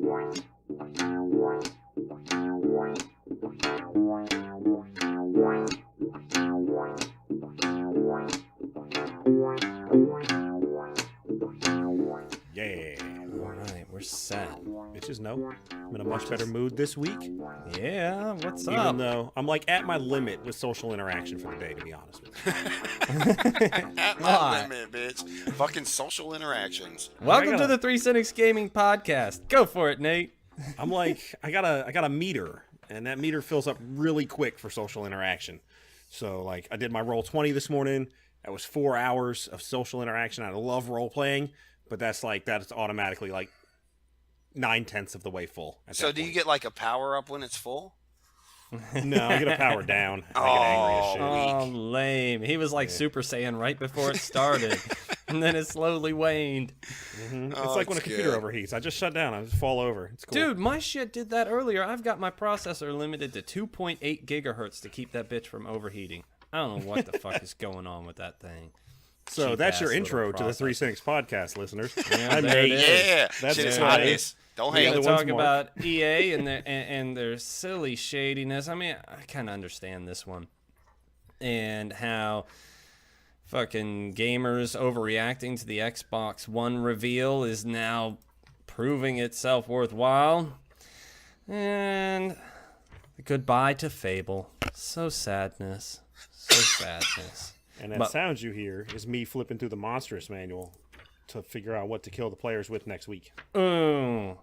Yeah. All right, we're set. Bitches know I'm in a much better mood this week. Yeah, what's up? Even though I'm like at my limit with social interaction for the day, to be honest with you. At my limit, bitch. Fucking social interactions. Welcome to the Three Cynics Gaming Podcast. Go for it, Nate. I'm like, I got a meter, and that meter fills up really quick for social interaction. So like, I did my Roll20 this morning. That was 4 hours of social interaction. I love role playing, but that's automatically like 9/10 of the way full. So do you get like a power up when it's full? No, I get a power down. I get angry as shit. Oh, lame. He was like Super Saiyan right before it started, and then it slowly waned. Mm-hmm. It's like when a computer overheats. I just shut down. I just fall over. It's cool. Dude, my shit did that earlier. I've got my processor limited to 2.8 gigahertz to keep that bitch from overheating. I don't know what the fuck is going on with that thing. So that's your intro to the Three Cynics Podcast, listeners. Yeah, That's shit is it. hotness. Don't hate. We're talking about EA and their silly shadiness. I mean, I kind of understand this one. And how fucking gamers overreacting to the Xbox One reveal is now proving itself worthwhile. And goodbye to Fable. So sadness. And that sound you hear is me flipping through the Monstrous manual to figure out what to kill the players with next week. Ooh.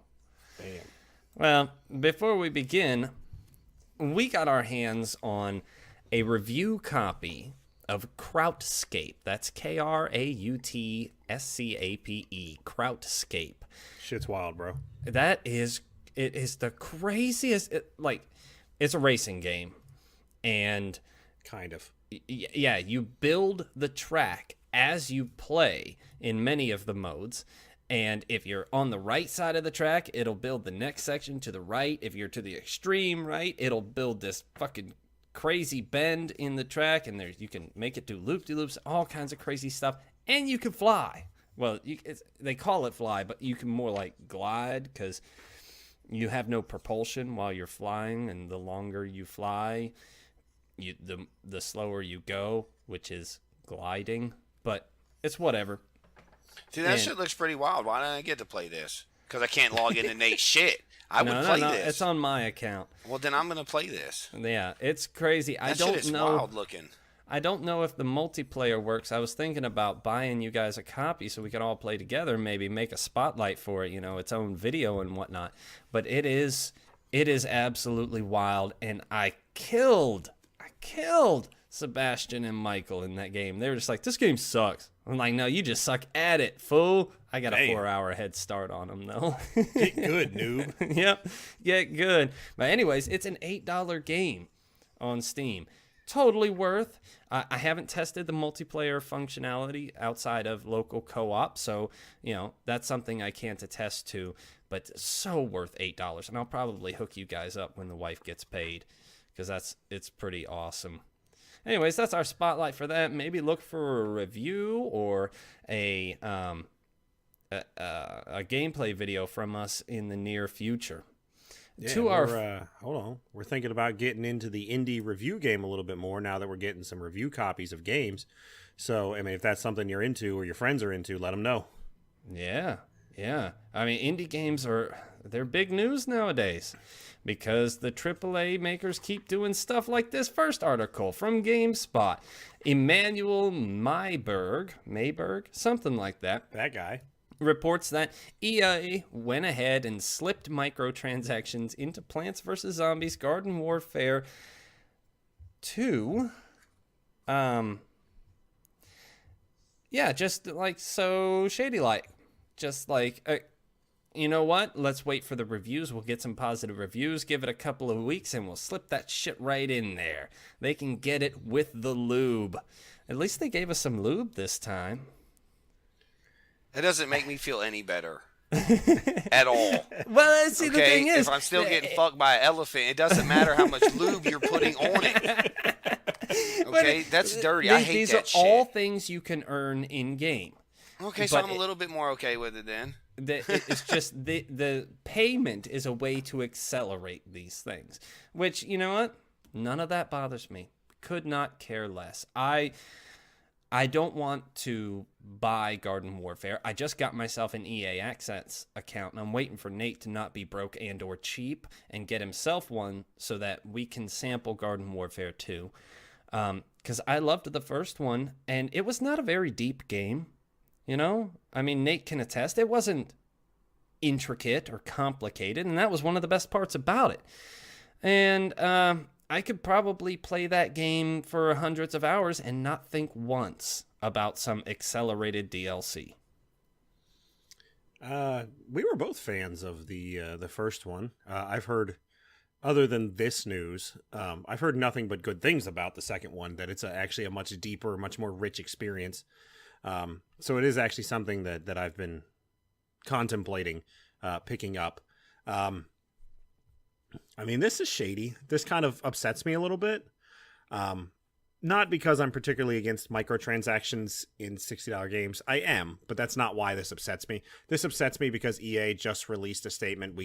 Bam. Well, before we begin, we got our hands on a review copy of Krautscape. That's Krautscape. Krautscape. Shit's wild, bro. It is the craziest. It's a racing game, and kind of. Yeah, you build the track as you play in many of the modes. And if you're on the right side of the track, it'll build the next section to the right. If you're to the extreme right, it'll build this fucking crazy bend in the track. And you can make it do loop-de-loops, all kinds of crazy stuff. And you can fly. Well, they call it fly, but you can more like glide because you have no propulsion while you're flying. And the longer you fly, the slower you go, which is gliding. But it's whatever. See, that shit looks pretty wild. Why don't I get to play this? Because I can't log into Nate's shit. I would play this. It's on my account. Well, then I'm going to play this. Yeah, it's crazy. That shit is wild looking. I don't know if the multiplayer works. I was thinking about buying you guys a copy so we could all play together, maybe make a spotlight for it, its own video and whatnot. But it is absolutely wild, and I killed Sebastian and Michael in that game. They were just like, this game sucks. I'm like, no, you just suck at it, fool. I got a 4-hour head start on them, though. Get good, noob. Yep, get good. But anyways, it's an $8 game on Steam. Totally worth. I haven't tested the multiplayer functionality outside of local co-op, so, that's something I can't attest to. But so worth $8, and I'll probably hook you guys up when the wife gets paid, because it's pretty awesome. Anyways, that's our spotlight for that. Maybe look for a review or a gameplay video from us in the near future. Yeah, hold on. We're thinking about getting into the indie review game a little bit more now that we're getting some review copies of games. So, I mean, if that's something you're into or your friends are into, let them know. Yeah. I mean, indie games they're big news nowadays, because the AAA makers keep doing stuff like this first article from GameSpot. Emmanuel Mayberg, something like that. That guy. Reports that EA went ahead and slipped microtransactions into Plants vs. Zombies Garden Warfare 2. Just like so shady-like. Just like... you know what? Let's wait for the reviews. We'll get some positive reviews. Give it a couple of weeks, and we'll slip that shit right in there. They can get it with the lube. At least they gave us some lube this time. It doesn't make me feel any better. At all. Well, see, the thing is... if I'm still getting fucked by an elephant, it doesn't matter how much lube you're putting on it. Okay? That's dirty. I hate that shit. These are all things you can earn in-game. Okay, so I'm a little bit more okay with it then. It's just the payment is a way to accelerate these things, which, you know what? None of that bothers me. Could not care less. I don't want to buy Garden Warfare. I just got myself an EA Access account, and I'm waiting for Nate to not be broke and or cheap and get himself one so that we can sample Garden Warfare 2. Because I loved the first one, and it was not a very deep game. You know? I mean, Nate can attest. It wasn't intricate or complicated, and that was one of the best parts about it. And I could probably play that game for hundreds of hours and not think once about some accelerated DLC. We were both fans of the first one. I've heard, other than this news, I've heard nothing but good things about the second one, that it's actually a much deeper, much more rich experience. So it is actually something that I've been contemplating picking up. I mean, this is shady. This kind of upsets me a little bit. Not because I'm particularly against microtransactions in $60 games. I am, but that's not why this upsets me. This upsets me because EA just released a statement.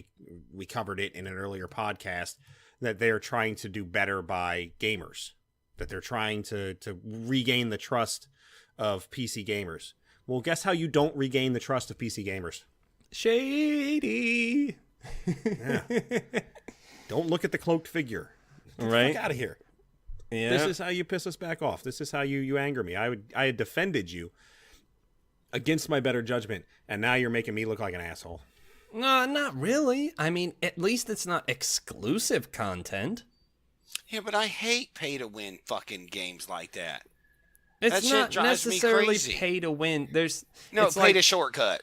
We covered it in an earlier podcast, that they are trying to do better by gamers. That they're trying to regain the trust of PC gamers. Well, guess how you don't regain the trust of PC gamers? Shady. Yeah. Don't look at the cloaked figure. Get right? the fuck out of here. Yeah. This is how you piss us back off. This is how you anger me. I had defended you against my better judgment, and now you're making me look like an asshole. No, not really. I mean, at least it's not exclusive content. Yeah, but I hate pay-to-win fucking games like that. It's That shit not drives me necessarily crazy. pay to win. There's No, it's pay like, to shortcut.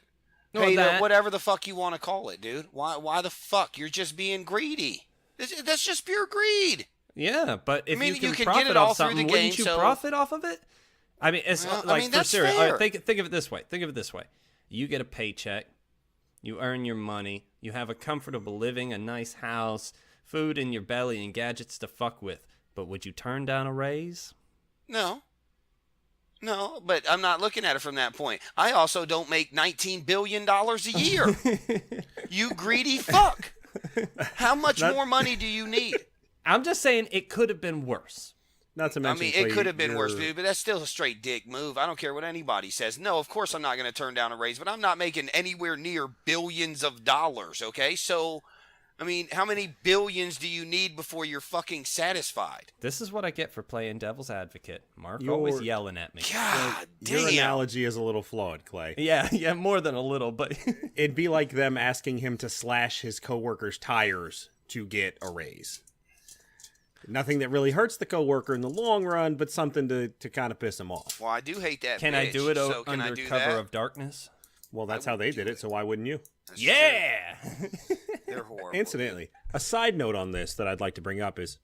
No, Pay to that- whatever the fuck you want to call it, dude. Why the fuck? You're just being greedy. That's just pure greed. Yeah, but if I mean, you can you can profit get it all off through something, the wouldn't game, you so- profit off of it? I mean, it's Well, I like mean, for that's serious. fair. Think of it this way. Think of it this way. You get a paycheck, you earn your money, you have a comfortable living, a nice house, food in your belly, and gadgets to fuck with. But would you turn down a raise? No, but I'm not looking at it from that point. I also don't make $19 billion a year. You greedy fuck. How much more money do you need? I'm just saying it could have been worse. Not to I mention, mean, it Clay, could have been worse, you're- dude, but that's still a straight dick move. I don't care what anybody says. No, of course I'm not going to turn down a raise, but I'm not making anywhere near billions of dollars, okay? So, I mean, how many billions do you need before you're fucking satisfied? This is what I get for playing devil's advocate. Mark You're- always yelling at me. God Your damn. analogy is a little flawed, Clay. Yeah, more than a little, but It'd be like them asking him to slash his coworker's tires to get a raise. Nothing that really hurts the coworker in the long run, but something to kind of piss him off. Well, I do hate that can bitch, I do it so can I under do cover that? of darkness? Well, that's how they did it, so why wouldn't you? That's Yeah. true. They're horrible. Incidentally, a side note on this that I'd like to bring up is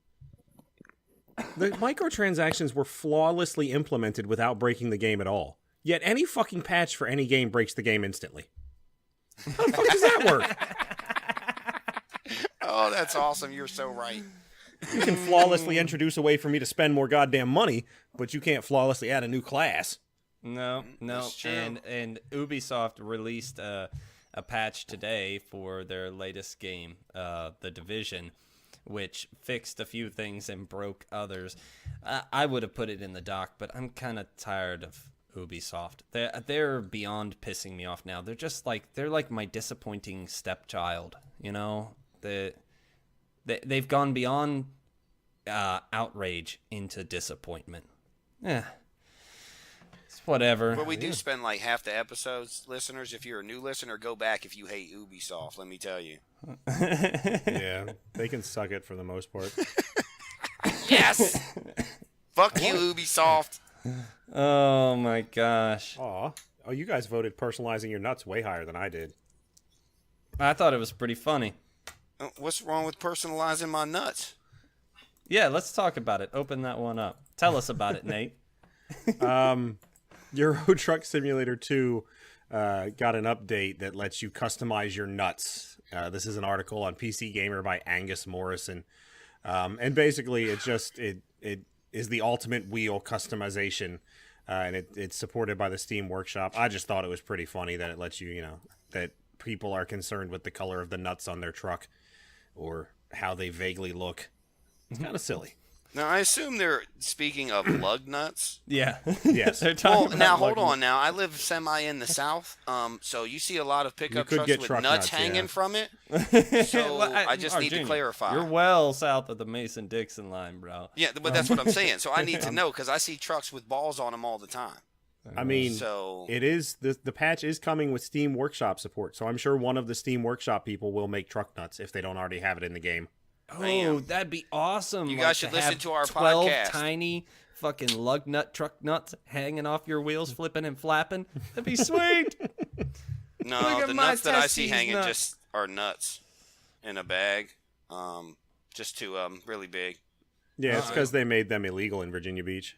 the microtransactions were flawlessly implemented without breaking the game at all. Yet any fucking patch for any game breaks the game instantly. How the fuck does that work? Oh, that's awesome. You're so right. You can flawlessly introduce a way for me to spend more goddamn money, but you can't flawlessly add a new class. No. That's true. And Ubisoft released a patch today for their latest game, The Division, which fixed a few things and broke others. I would have put it in the doc, but I'm kind of tired of Ubisoft. They're beyond pissing me off now. They're like my disappointing stepchild. You know, they've gone beyond outrage into disappointment. It's whatever. But we do spend like half the episodes, listeners. If you're a new listener, go back if you hate Ubisoft. Let me tell you. Yeah, they can suck it for the most part. Yes. Fuck you, Ubisoft. Oh my gosh. Aw. Oh, you guys voted personalizing your nuts way higher than I did. I thought it was pretty funny. What's wrong with personalizing my nuts? Yeah, let's talk about it. Open that one up. Tell us about it, Nate. Euro Truck Simulator 2 got an update that lets you customize your nuts. This is an article on PC Gamer by Angus Morrison. And basically, it is the ultimate wheel customization, and it's supported by the Steam Workshop. I just thought it was pretty funny that it lets you, that people are concerned with the color of the nuts on their truck or how they vaguely look. It's kind of silly. Now, I assume they're speaking of lug nuts. Yeah. Yes. They're talking Well, about now hold lug- on. Now I live semi in the south, so you see a lot of pickup could trucks get with truck nuts nuts, hanging yeah. from it. So Well, I just need to Junior, clarify. You're well south of the Mason-Dixon line, bro. Yeah, but that's what I'm saying. So I need to know because I see trucks with balls on them all the time. I mean, So it is the patch is coming with Steam Workshop support, so I'm sure one of the Steam Workshop people will make truck nuts if they don't already have it in the game. Oh, Bam. that'd be awesome. You like, guys should to listen have to our 12 podcast. tiny fucking lug nut truck nuts hanging off your wheels, flipping and flapping. That'd be sweet. no, Look at the my nuts that I see testes hanging nuts. just are nuts in a bag, just too really big. Yeah, it's because they made them illegal in Virginia Beach.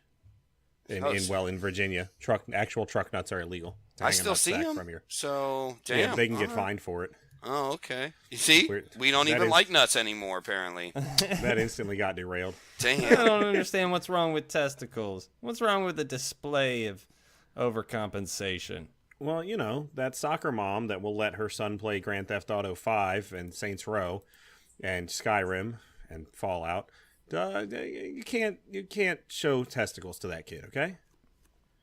In Virginia, actual truck nuts are illegal. to I hang a still nut see sack them. from your. So damn, Yeah, they can all get right. fined for it. Oh, okay. You see, we don't that even is- like nuts anymore, apparently. That instantly got derailed. I Damn. don't understand what's wrong with testicles. What's wrong with the display of overcompensation? Well, you know, that soccer mom that will let her son play Grand Theft Auto 5 and Saints Row and Skyrim and Fallout. You can't show testicles to that kid, okay?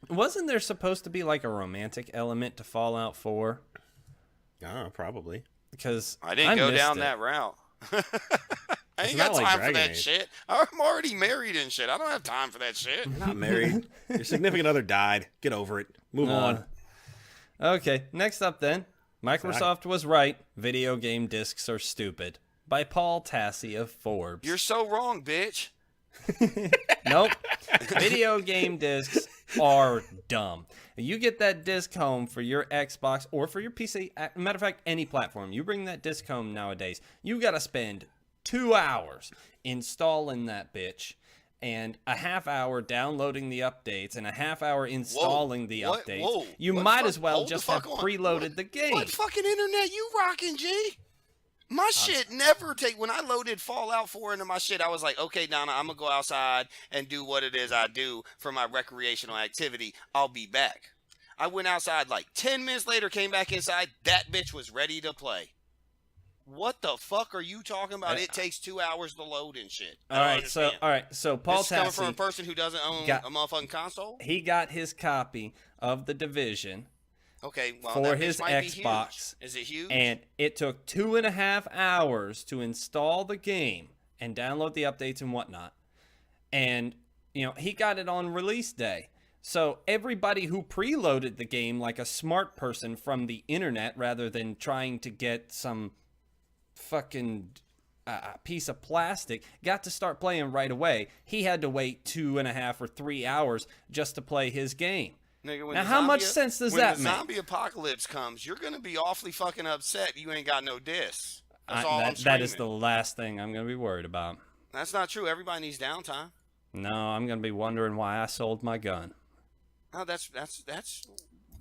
Wasn't there supposed to be like a romantic element to Fallout 4? Oh, probably. Because I didn't go missed down it. that route. I It's ain't not got like time for Dragon that Age. shit. I'm already married and shit. I don't have time for that shit. You're not married. Your significant other died. Get over it. Move on. Okay, next up then. Microsoft was right. Video game discs are stupid. By Paul Tassi of Forbes. You're so wrong, bitch. Nope. Video game discs are dumb. You get that disc home for your Xbox or for your PC. Matter of fact, any platform. You bring that disc home nowadays, you got to spend 2 hours installing that bitch and a half hour downloading the updates and a half hour installing the What? updates. Whoa. You What might fuck- as well hold the just fuck have on. preloaded the game. What fucking internet you rocking, G? My shit never take. When I loaded Fallout 4 into my shit, I was like, okay, Donna, I'm gonna go outside and do what it is I do for my recreational activity. I'll be back. I went outside like 10 minutes later, came back inside. That bitch was ready to play. What the fuck are you talking about? It takes 2 hours to load and shit. I don't understand. So Paul This is coming from a Tassi, person who doesn't own got- a motherfucking console. he got his copy of The Division Okay, well, for that his bitch might be Xbox, huge. Is it huge? and it took 2.5 hours to install the game and download the updates and whatnot. And, you know, he got it on release day. So everybody who preloaded the game like a smart person from the internet rather than trying to get some fucking piece of plastic got to start playing right away. He had to wait 2.5 or 3 hours just to play his game. Nigga, when Now, the how much zombie- sense does when that the make? zombie apocalypse comes, you're gonna be awfully fucking upset. You ain't got no discs. That's all I'm That is the screaming. last thing I'm going to be worried about. That's not true. Everybody needs downtime. No, I'm going to be wondering why I sold my gun. Oh, that's a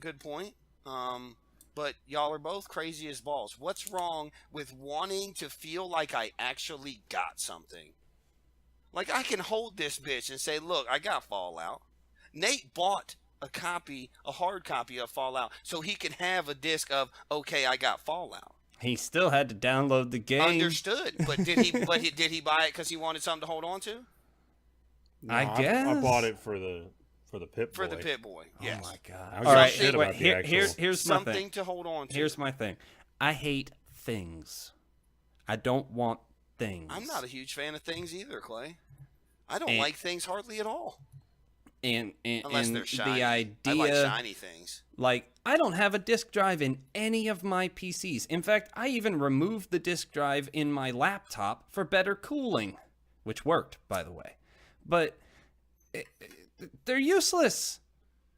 good point. But y'all are both crazy as balls. What's wrong with wanting to feel like I actually got something? Like I can hold this bitch and say, look, I got Fallout. Nate bought a hard copy of Fallout so he could have a disc of, okay, I got Fallout. He still had to download the game. Understood. But did he buy it because he wanted something to hold on to? I No, guess. I bought it for the Pip For Boy. the Pit Boy. Yes. Oh my god! I was All right, shit wait, about the actual- here's my Something thing. to hold on to. Here's my thing. I hate things. I don't want things. I'm not a huge fan of things either, Clay. I don't And- like things hardly at all. and Unless they're shiny. the idea, I like shiny things. like I don't have a disk drive in any of my PCs. In fact, I even removed the disk drive in my laptop for better cooling, which worked, by the way. But they're useless.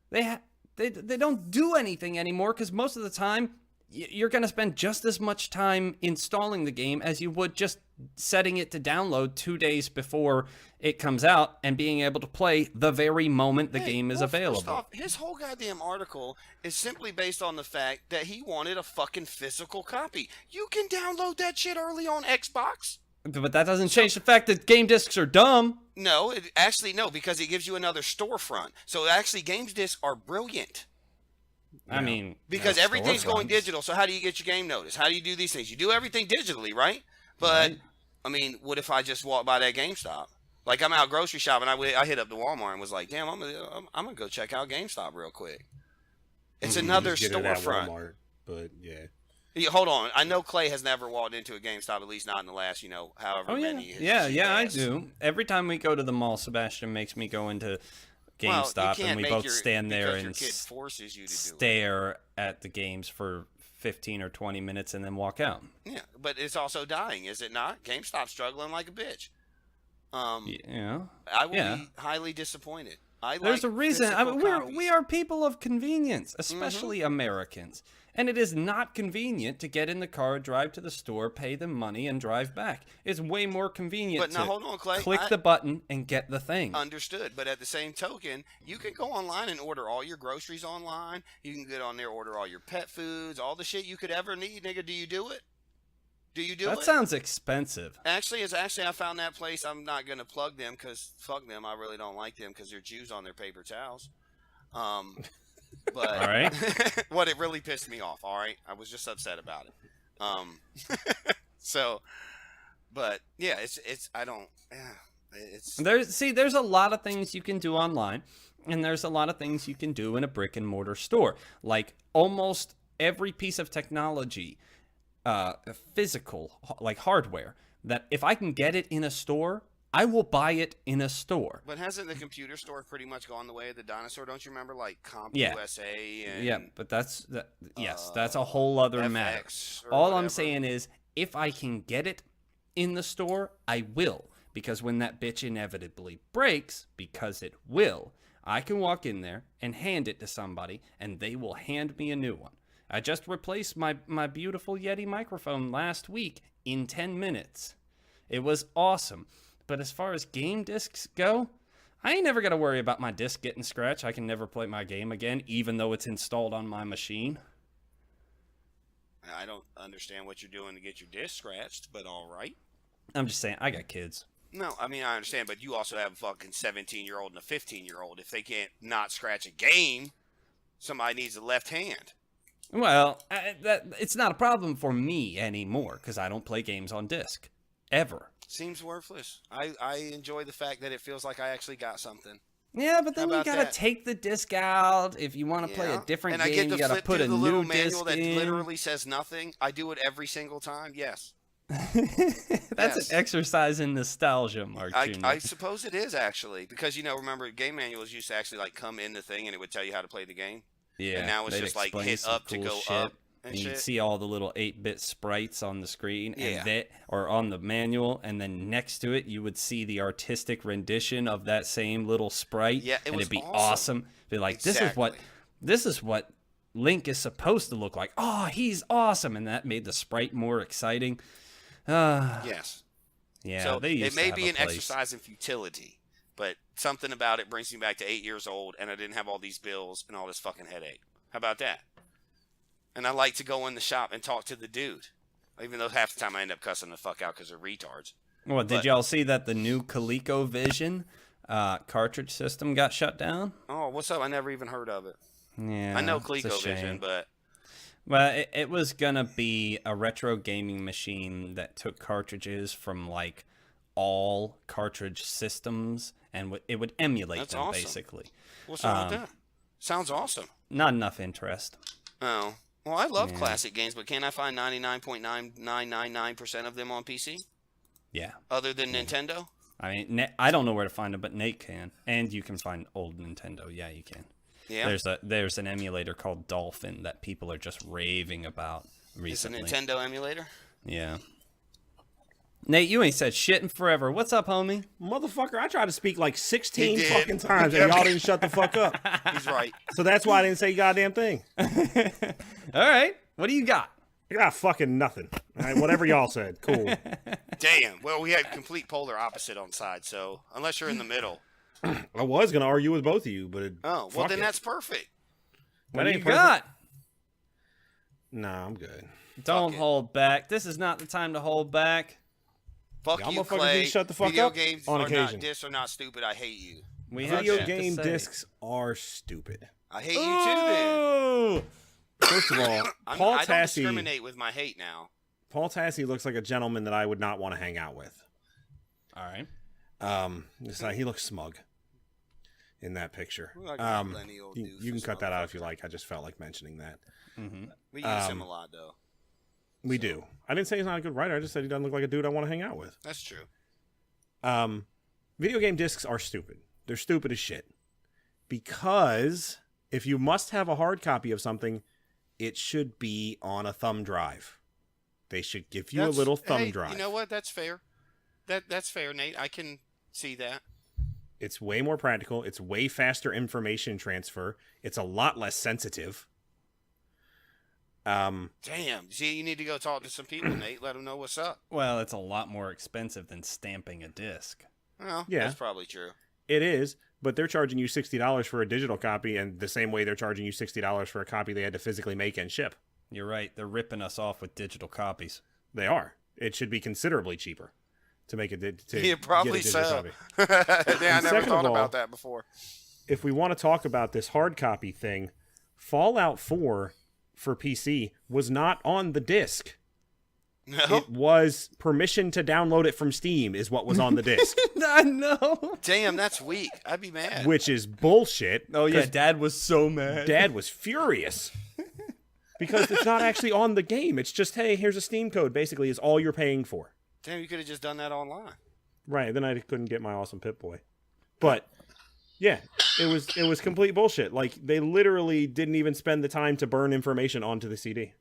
They don't do anything anymore because most of the time you're going to spend just as much time installing the game as you would just setting it to download 2 days before it comes out and being able to play the very moment the game is First available. off, his whole goddamn article is simply based on the fact that he wanted a fucking physical copy. You can download that shit early on Xbox. But that doesn't change the fact that game discs are dumb. No, no, because it gives you another storefront. So actually, games discs are brilliant. I mean, because everything's going storefronts. digital. So how do you get your game notice? How do you do these things? You do everything digitally, right? But Right. I mean, what if I just walk by that GameStop? Like I'm out grocery shopping, I hit up the Walmart and was like, damn, I'm gonna go check out GameStop real quick. It's another Just get it at storefront. Walmart, but yeah. Yeah, hold on, I know Clay has never walked into a GameStop, at least not in the last, however Oh yeah, many. his yeah, shit yeah. I has. do. Every time we go to the mall, Sebastian makes me go into Well, you GameStop, can't and we make both your- stand there because your and kid forces you to do it. stare at the games for 15 or 20 minutes and then walk out. Yeah, but it's also dying, is it not? GameStop's struggling like a bitch. Yeah. I will Yeah. be highly disappointed. There's a reason. I mean, we we are people of convenience, especially Mm-hmm. Americans. And it is not convenient to get in the car, drive to the store, pay them money, and drive back. It's way more convenient But now, to hold on, Clay. click the button and get the thing. Understood, but at the same token, you can go online and order all your groceries online. You can get on there, order all your pet foods, all the shit you could ever need, nigga. Do you do it? Do you do That it? sounds expensive. Actually, I found that place. I'm not gonna plug them because fuck them. I really don't like them because they're Jews on their paper towels. But All right. what it really pissed me off. All right, I was just upset about it. So, but yeah, it's I don't. Yeah, it's There's a lot of things you can do online, and there's a lot of things you can do in a brick and mortar store. Like almost every piece of technology, physical, like hardware, that if I can get it in a store, I will buy it in a store. But hasn't the computer store pretty much gone the way of the dinosaur? Don't you remember, like Yeah. CompUSA and Yeah, but yes, that's a whole other matter. FX or All I'm whatever? saying is, if I can get it in the store, I will. Because when that bitch inevitably breaks, because it will, I can walk in there and hand it to somebody, and they will hand me a new one. I just replaced my beautiful Yeti microphone last week in 10 minutes. It was awesome. But as far as game discs go, I ain't never got to worry about my disc getting scratched. I can never play my game again, even though it's installed on my machine. I don't understand what you're doing to get your disc scratched, but all right. I'm just saying, I got kids. No, I mean, I understand, but you also have a fucking 17-year-old and a 15-year-old. If they can't not scratch a game, somebody needs a left hand. Well, it's not a problem for me anymore because I don't play games on disc. Ever. Seems worthless. I enjoy the fact that it feels like I actually got something. Yeah, but then How you about gotta that? take the disc out. If you want to play a different and I game, get to you gotta flip put through a the little new manual disc that in. literally says nothing. I do it every single time. Yes. That's Yes. an exercise in nostalgia, Mark Jr. I suppose it is actually because remember game manuals used to actually like come in the thing and it would tell you how to play the game. Yeah, and now it's they'd just like explain hit some up to cool go shit, up and and you'd shit. see all the little 8-bit sprites on the screen, Yeah. and or on the manual, and then next to it you would see the artistic rendition of that same little sprite. Yeah, it and was it'd be awesome. Be like, Exactly. this is what Link is supposed to look like. Oh, he's awesome, and that made the sprite more exciting. Yes. Yeah, So they used it may to have be a an place. exercise in futility, but something about it brings me back to 8 years old, and I didn't have all these bills and all this fucking headache. How about that? And I like to go in the shop and talk to the dude, even though half the time I end up cussing the fuck out because they're retards. Well, did but- y'all see that the new ColecoVision cartridge system got shut down? Oh, what's up? I never even heard of it. Yeah, I know it's a ColecoVision, shame. but Well, it was gonna be a retro gaming machine that took cartridges from like all cartridge systems, and it would emulate That's them awesome. basically. what's wrong with that? Sounds awesome. Not enough interest. Oh, well, I love Yeah. classic games, but can't I find 99.9999% of them on PC Yeah, other than Nintendo? I mean, I don't know where to find them, but Nate can, and you can find old Nintendo. Yeah, you can. Yeah. There's an emulator called Dolphin that people are just raving about It's a recently. Nintendo emulator. Yeah. Nate, you ain't said shit in forever. What's up, homie? Motherfucker, I tried to speak like 16 He did. fucking times and y'all didn't shut the fuck up. He's right. So that's why I didn't say a goddamn thing. All right. What do you got? I got fucking nothing. All right, whatever y'all said. Cool. Damn. Well, we had complete polar opposite on side, so unless you're in the middle. I was going to argue with both of you, but Oh, well, fuck then it. that's perfect. What do you ain't perfect. got? Nah, I'm good. Don't it. hold back. This is not the time to hold back. Fuck Y'all you, motherfuckers Clay. need to shut the fuck Video up games on are occasion. not discs are not stupid. I hate you. We have Video shit to game say. discs are stupid. I hate you too. Then First of all, Paul I don't Tassi. discriminate with my hate now. Paul Tassi looks like a gentleman that I would not want to hang out with. All right. He looks smug in that picture. Like a millennial You can doofus cut that out if you motherfucker. like. I just felt like mentioning that. We use him a lot, though. We do. I didn't say he's not a good writer. I just said he doesn't look like a dude I want to hang out with. That's true. Video game discs are stupid. They're stupid as shit. Because if you must have a hard copy of something, it should be on a thumb drive. They should give you a little thumb drive. You know what? That's fair. That's fair, Nate. I can see that. It's way more practical. It's way faster information transfer. It's a lot less sensitive. Damn. See, you need to go talk to some people, Nate. Let them know what's up. Well, it's a lot more expensive than stamping a disc. Well, Yeah. that's probably true. It is, but they're charging you $60 for a digital copy, and the same way they're charging you $60 for a copy they had to physically make and ship. You're right. They're ripping us off with digital copies. They are. It should be considerably cheaper to make it. Yeah, probably get a digital so. copy. Yeah, I never second of thought all, about that before. If we want to talk about this hard copy thing, Fallout 4 for PC was not on the disc. No. It was permission to download it from Steam is what was on the disc, I know. Damn, that's weak. I'd be mad. which is bullshit. Oh, yeah. 'cause Dad was so mad. Dad was furious because it's not actually on the game. It's just, hey, here's a Steam code. Basically, is all you're paying for. Damn, you could have just done that online. Right. Then I couldn't get my awesome Pip-Boy. But yeah, it was complete bullshit. Like they literally didn't even spend the time to burn information onto the CD.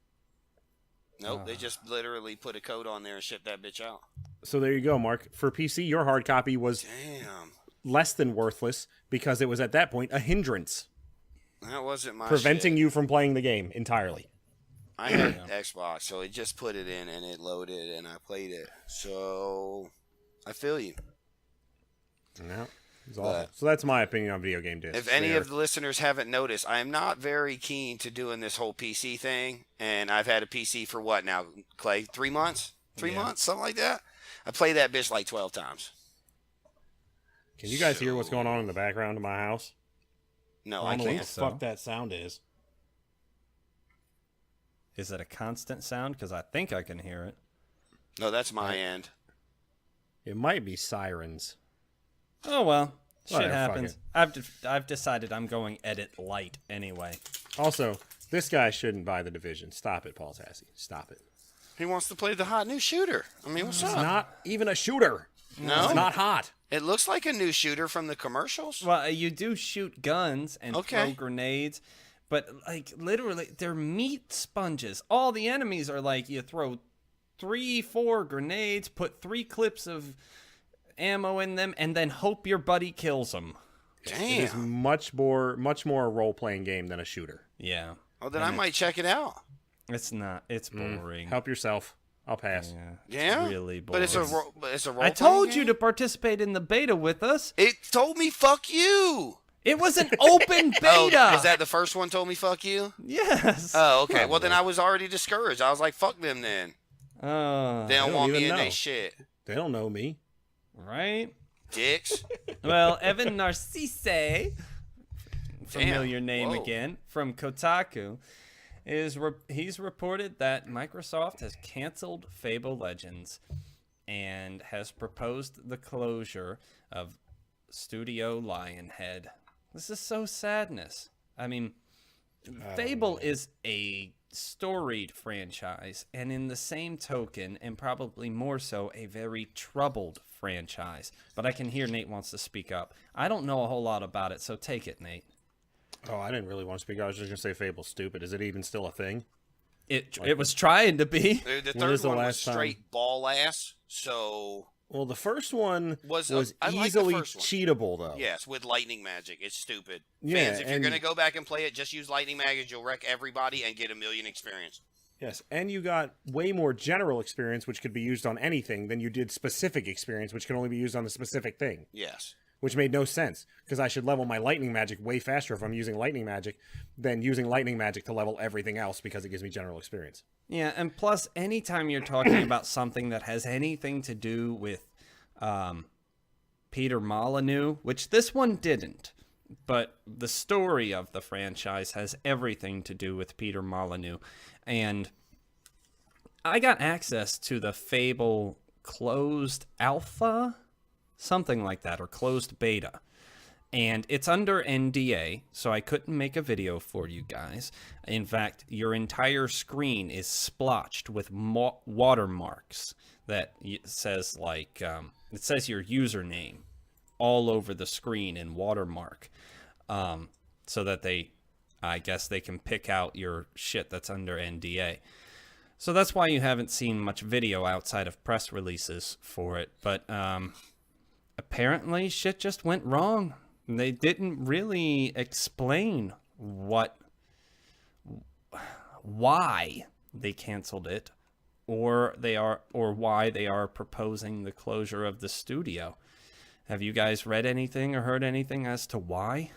Nope, they just literally put a code on there and shipped that bitch out. So there you go, Mark. For PC, your hard copy was Damn. less than worthless because it was at that point a hindrance, That wasn't my preventing shit. you from playing the game entirely. I had Xbox, so it just put it in and it loaded and I played it. So I feel you. No, it's awful. So that's my opinion on video game discs. If any of the listeners haven't noticed, I am not very keen to doing this whole PC thing. And I've had a PC for what now, Clay? 3 months? 3 months? Something like that? I played that bitch like 12 times. Can you guys hear what's going on in the background of my house? No, I I don't know what can't. the fuck that sound is. Is it a constant sound? Because I think I can hear it. No, that's my end. It might be sirens. Oh, well. Shit Whatever, fuck happens. I've decided I'm going edit light anyway. Also, this guy shouldn't buy The Division. Stop it, Paul Tassi. Stop it. He wants to play the hot new shooter. I mean, what's It's up? not even a shooter. No? It's not hot. It looks like a new shooter from the commercials. Well, you do shoot guns and Okay. throw grenades, but like literally, they're meat sponges. All the enemies are like you throw 3-4 grenades, put 3 clips of ammo in them, and then hope your buddy kills them. It is Damn. much more a role-playing game than a shooter. Yeah, Oh, then I might check it out. it's not. It's boring. Help yourself. I'll pass. Yeah, It's really but it's a boring. it's a role. I told you to participate in the beta with us. It told me fuck you. It was an open beta. Oh, is that the first one told me fuck you? Yes. Oh, okay. Well, then I was already discouraged. I was like, fuck them then. They don't don't want me even in know. their shit. They don't know me. Right. Dicks. Well, Evan Narcisse, familiar name Whoa. again, from Kotaku, he's reported that Microsoft has canceled Fable Legends and has proposed the closure of Studio Lionhead. This is so sadness. I mean, Fable is a storied franchise, and in the same token, and probably more so, a very troubled franchise. But I can hear Nate wants to speak up. I don't know a whole lot about it, so take it, Nate. Oh, I didn't really want to speak. I was just going to say Fable's stupid. Is it even still a thing? It was trying to be. The When third is the one was last time? straight ball ass. So Well, the first one Was, was I like the easily first one. cheatable, though. yes, with lightning magic, it's stupid. Yeah, Fans, if you're and- gonna go back and play it, just use lightning magic. You'll wreck everybody and get a million experience. Yes, and you got way more general experience, which could be used on anything, than you did specific experience, which can only be used on the specific thing, Yes. which made no sense, because I should level my lightning magic way faster if I'm using lightning magic than using lightning magic to level everything else, because it gives me general experience. Yeah, and plus, anytime you're talking about something that has anything to do with Peter Molyneux, which this one didn't, but the story of the franchise has everything to do with Peter Molyneux. And I got access to the Fable closed alpha, something like that, or closed beta. And it's under NDA, so I couldn't make a video for you guys. In fact, your entire screen is splotched with watermarks that says, like, it says your username all over the screen in watermark, so that I guess they can pick out your shit that's under NDA. So that's why you haven't seen much video outside of press releases for it. But apparently shit just went wrong. They didn't really explain why they canceled it, or why they are proposing the closure of the studio. Have you guys read anything or heard anything as to why?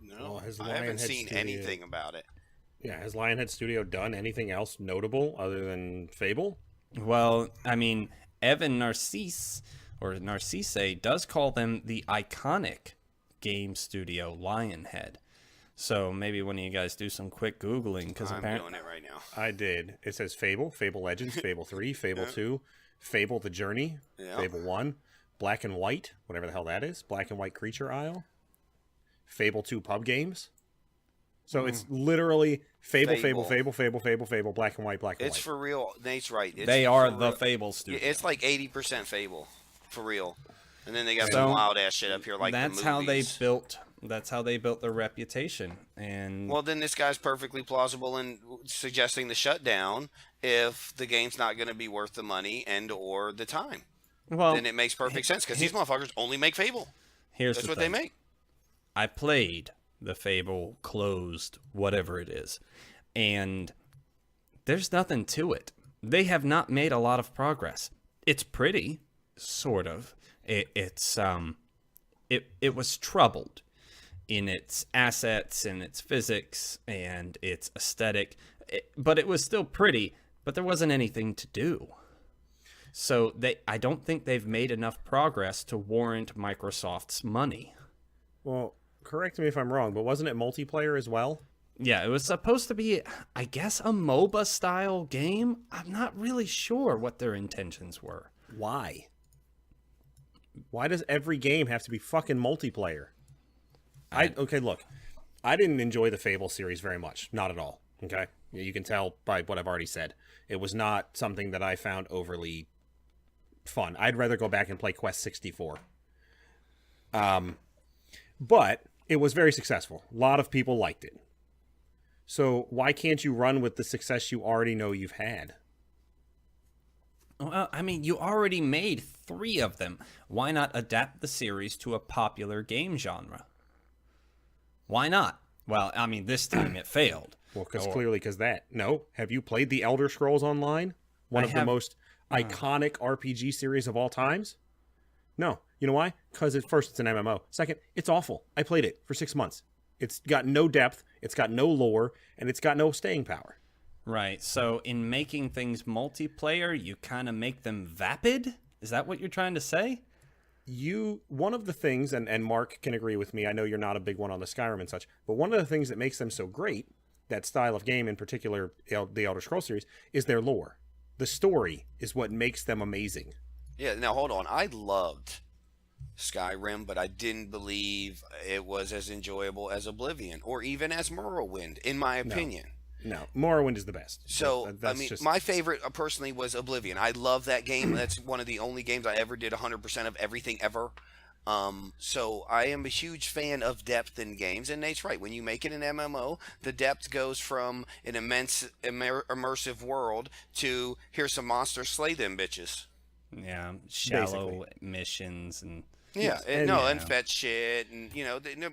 No, I haven't seen anything about it. Yeah, has Lionhead Studio done anything else notable other than Fable? Well, I mean, Evan Narcisse does call them the iconic game studio Lionhead. So maybe one of you guys do some quick Googling, because I'm doing it right now. I did. It says Fable, Fable Legends, Fable 3, Fable 2, Fable The Journey, Fable 1, Black and White, whatever the hell that is, Black and White Creature Isle, Fable 2 Pub Games. So it's literally Fable, Black and White, Black and White. It's for real. Nate's right. They are the Fable studio. It's like 80% Fable, for real. And then they got some wild ass shit up here, like that's the movies. That's how they built their reputation. And well, then this guy's perfectly plausible in suggesting the shutdown if the game's not going to be worth the money and or the time. Well, then it makes perfect sense, because these motherfuckers only make Fable. That's what they make. I played the Fable closed, whatever it is, and there's nothing to it. They have not made a lot of progress. It's pretty, sort of. It was troubled in its assets and its physics and its aesthetic, but it was still pretty, but there wasn't anything to do. So I don't think they've made enough progress to warrant Microsoft's money. Well, correct me if I'm wrong, but wasn't it multiplayer as well? Yeah, it was supposed to be, I guess, a MOBA-style game. I'm not really sure what their intentions were. Why? Why does every game have to be fucking multiplayer? Okay, look. I didn't enjoy the Fable series very much. Not at all. Okay? You can tell by what I've already said. It was not something that I found overly fun. I'd rather go back and play Quest 64. But it was very successful. A lot of people liked it. So why can't you run with the success you already know you've had? Well, I mean, you already made 3 of them. Why not adapt the series to a popular game genre? Why not? Well, I mean, this time it failed. Well, clearly because that. No. Have you played The Elder Scrolls Online? One of the most iconic RPG series of all times? No. You know why? Because first, it's an MMO. Second, it's awful. I played it for 6 months. It's got no depth, it's got no lore, and it's got no staying power. Right. So in making things multiplayer, you kind of make them vapid? Is that what you're trying to say? One of the things, and Mark can agree with me, I know you're not a big one on the Skyrim and such, but one of the things that makes them so great, that style of game in particular, the Elder Scrolls series, is their lore. The story is what makes them amazing. Yeah, now hold on. I loved Skyrim, but I didn't believe it was as enjoyable as Oblivion or even as Morrowind, in my opinion. No, Morrowind is the best. So, my favorite personally was Oblivion. I love that game. That's one of the only games I ever did 100% of everything ever. So I am a huge fan of depth in games, and Nate's right. When you make it an MMO, the depth goes from an immense immersive world to here's some monsters, slay them bitches. Yeah, shallow missions and and fetch shit, and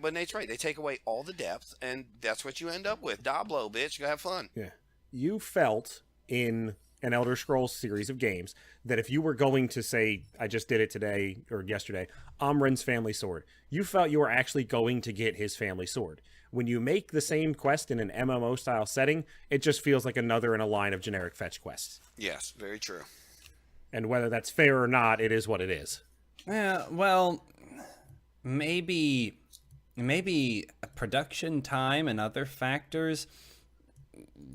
but Nate's right. They take away all the depth, and that's what you end up with. Doblo, bitch, go have fun. Yeah, you felt in an Elder Scrolls series of games that if you were going to say, I just did it today or yesterday, Amren's family sword, you felt you were actually going to get his family sword. When you make the same quest in an MMO style setting, it just feels like another in a line of generic fetch quests. Yes, very true. And whether that's fair or not, it is what it is. Yeah, well, maybe maybe production time and other factors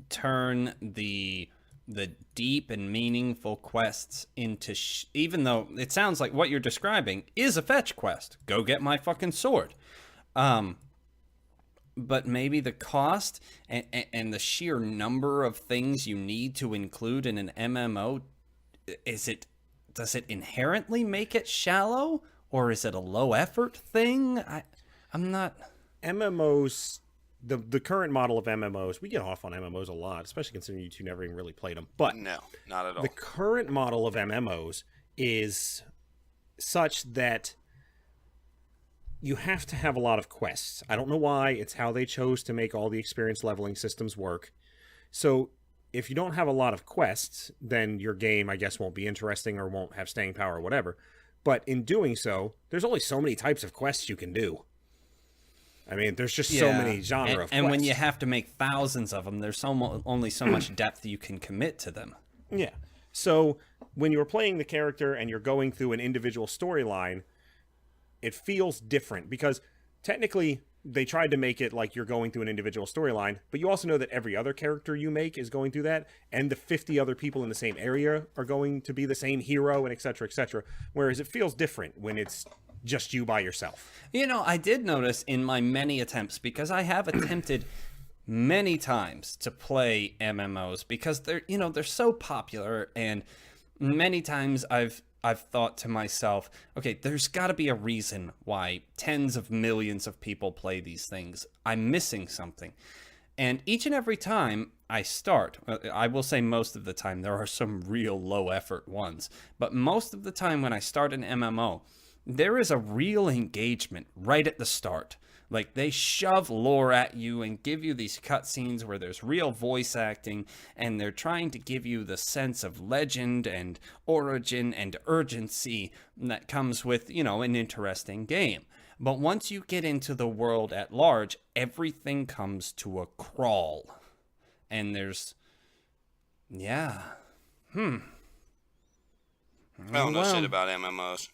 turn the deep and meaningful quests into even though it sounds like what you're describing is a fetch quest, go get my fucking sword, but maybe the cost and the sheer number of things you need to include in an MMO, does it inherently make it shallow, or is it a low effort thing? I'm not. MMOs, the current model of MMOs, we get off on MMOs a lot, especially considering you two never even really played them. But No, not at all. the current model of MMOs is such that you have to have a lot of quests. I don't know why. It's how they chose to make all the experience leveling systems work. So if you don't have a lot of quests, then your game, I guess, won't be interesting or won't have staying power or whatever. But in doing so, there's only so many types of quests you can do. I mean, there's just so many genre of quests. And when you have to make thousands of them, there's only so much depth you can commit to them. Yeah. So when you're playing the character and you're going through an individual storyline, it feels different because technically they tried to make it like you're going through an individual storyline, but you also know that every other character you make is going through that, and the 50 other people in the same area are going to be the same hero, and et cetera, whereas it feels different when it's just you by yourself. You know, I did notice in my many attempts, because I have attempted many times to play MMOs because they're so popular, and many times I've thought to myself, okay, there's got to be a reason why tens of millions of people play these things. I'm missing something. And each and every time I start, I will say most of the time, there are some real low effort ones, but most of the time when I start an MMO, there is a real engagement right at the start. Like, they shove lore at you and give you these cutscenes where there's real voice acting, and they're trying to give you the sense of legend and origin and urgency that comes with, an interesting game. But once you get into the world at large, everything comes to a crawl. And there's... Yeah. I don't know shit about MMOs.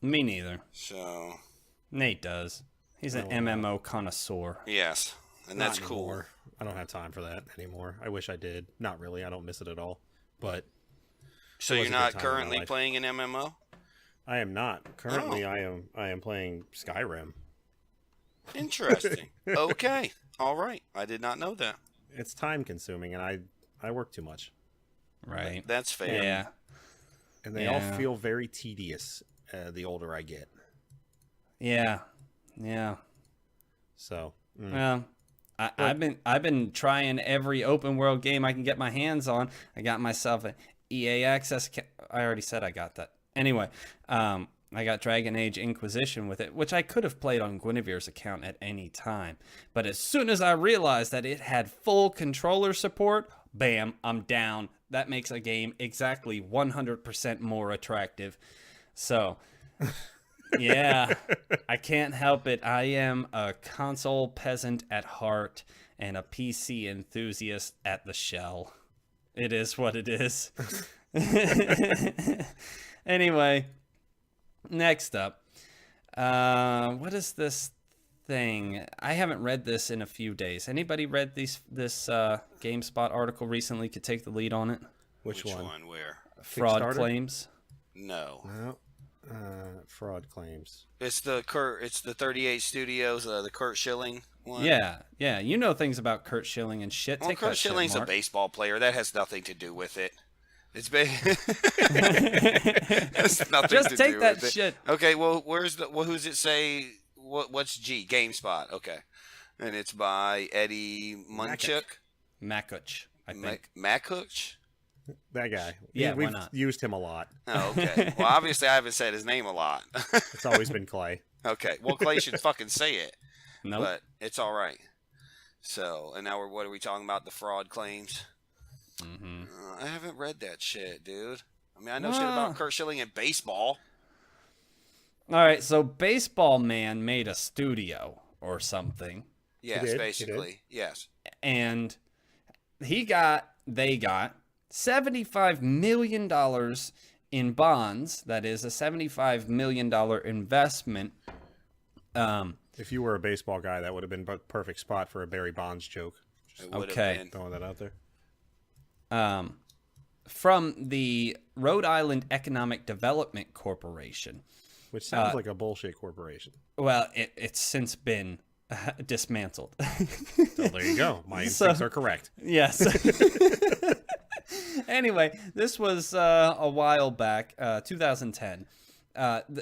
Me neither. So... Nate does. He's an MMO connoisseur. Yes, and that's Not cool. anymore. I don't have time for that anymore. I wish I did. Not really. I don't miss it at all. But So it was you're a good not time in my currently life. playing an MMO? I am not. Currently, Oh. I am playing Skyrim. Interesting. Okay. All right. I did not know that. It's time consuming, and I work too much. Right. That's fair. Yeah. And they all Yeah. feel very tedious the older I get. Yeah. Yeah. So, Well, I've been trying every open world game I can get my hands on. I got myself an EA Access. I already said I got that. Anyway, I got Dragon Age Inquisition with it, which I could have played on Guinevere's account at any time. But as soon as I realized that it had full controller support, bam, I'm down. That makes a game exactly 100% more attractive. So... Yeah, I can't help it. I am a console peasant at heart and a PC enthusiast at the shell. It is what it is. Anyway, next up. What is this thing? I haven't read this in a few days. Anybody read this GameSpot article recently? Could take the lead on it. which one? Where? Fraud Kickstarter? claims. No. No. Fraud claims. It's the 38 Studios, the Kurt Schilling one. Yeah. You know things about Kurt Schilling and shit. Well, Take Kurt that shit, Schilling's a Mark. baseball player. That has nothing to do with it. It's has nothing Just to take do that with shit. It. Okay, well, who's it say? What's G? GameSpot. Okay, and it's by Eddie Munchuk. Makuch, I think. Makuch. That guy. Yeah, why We've not? used him a lot. Oh, okay. Well, obviously, I haven't said his name a lot. It's always been Clay. Okay. Well, Clay should fucking say it. Nope. But it's all right. So, and now what are we talking about? The fraud claims. Mm-hmm. I haven't read that shit, dude. I mean, I know shit about Kurt Schilling and baseball. All right, so Baseball Man made a studio or something, Yes, did. basically. Yes. and they got $75 million in bonds. That is a $75 million investment If you were a baseball guy, that would have been a perfect spot for a Barry Bonds joke. It would have Okay. been. Throwing that out there. From the Rhode Island Economic Development Corporation. Which sounds like a bullshit corporation. Well, it's since been dismantled. So there you go. My instincts are correct. Yes. Anyway, this was a while back, 2010.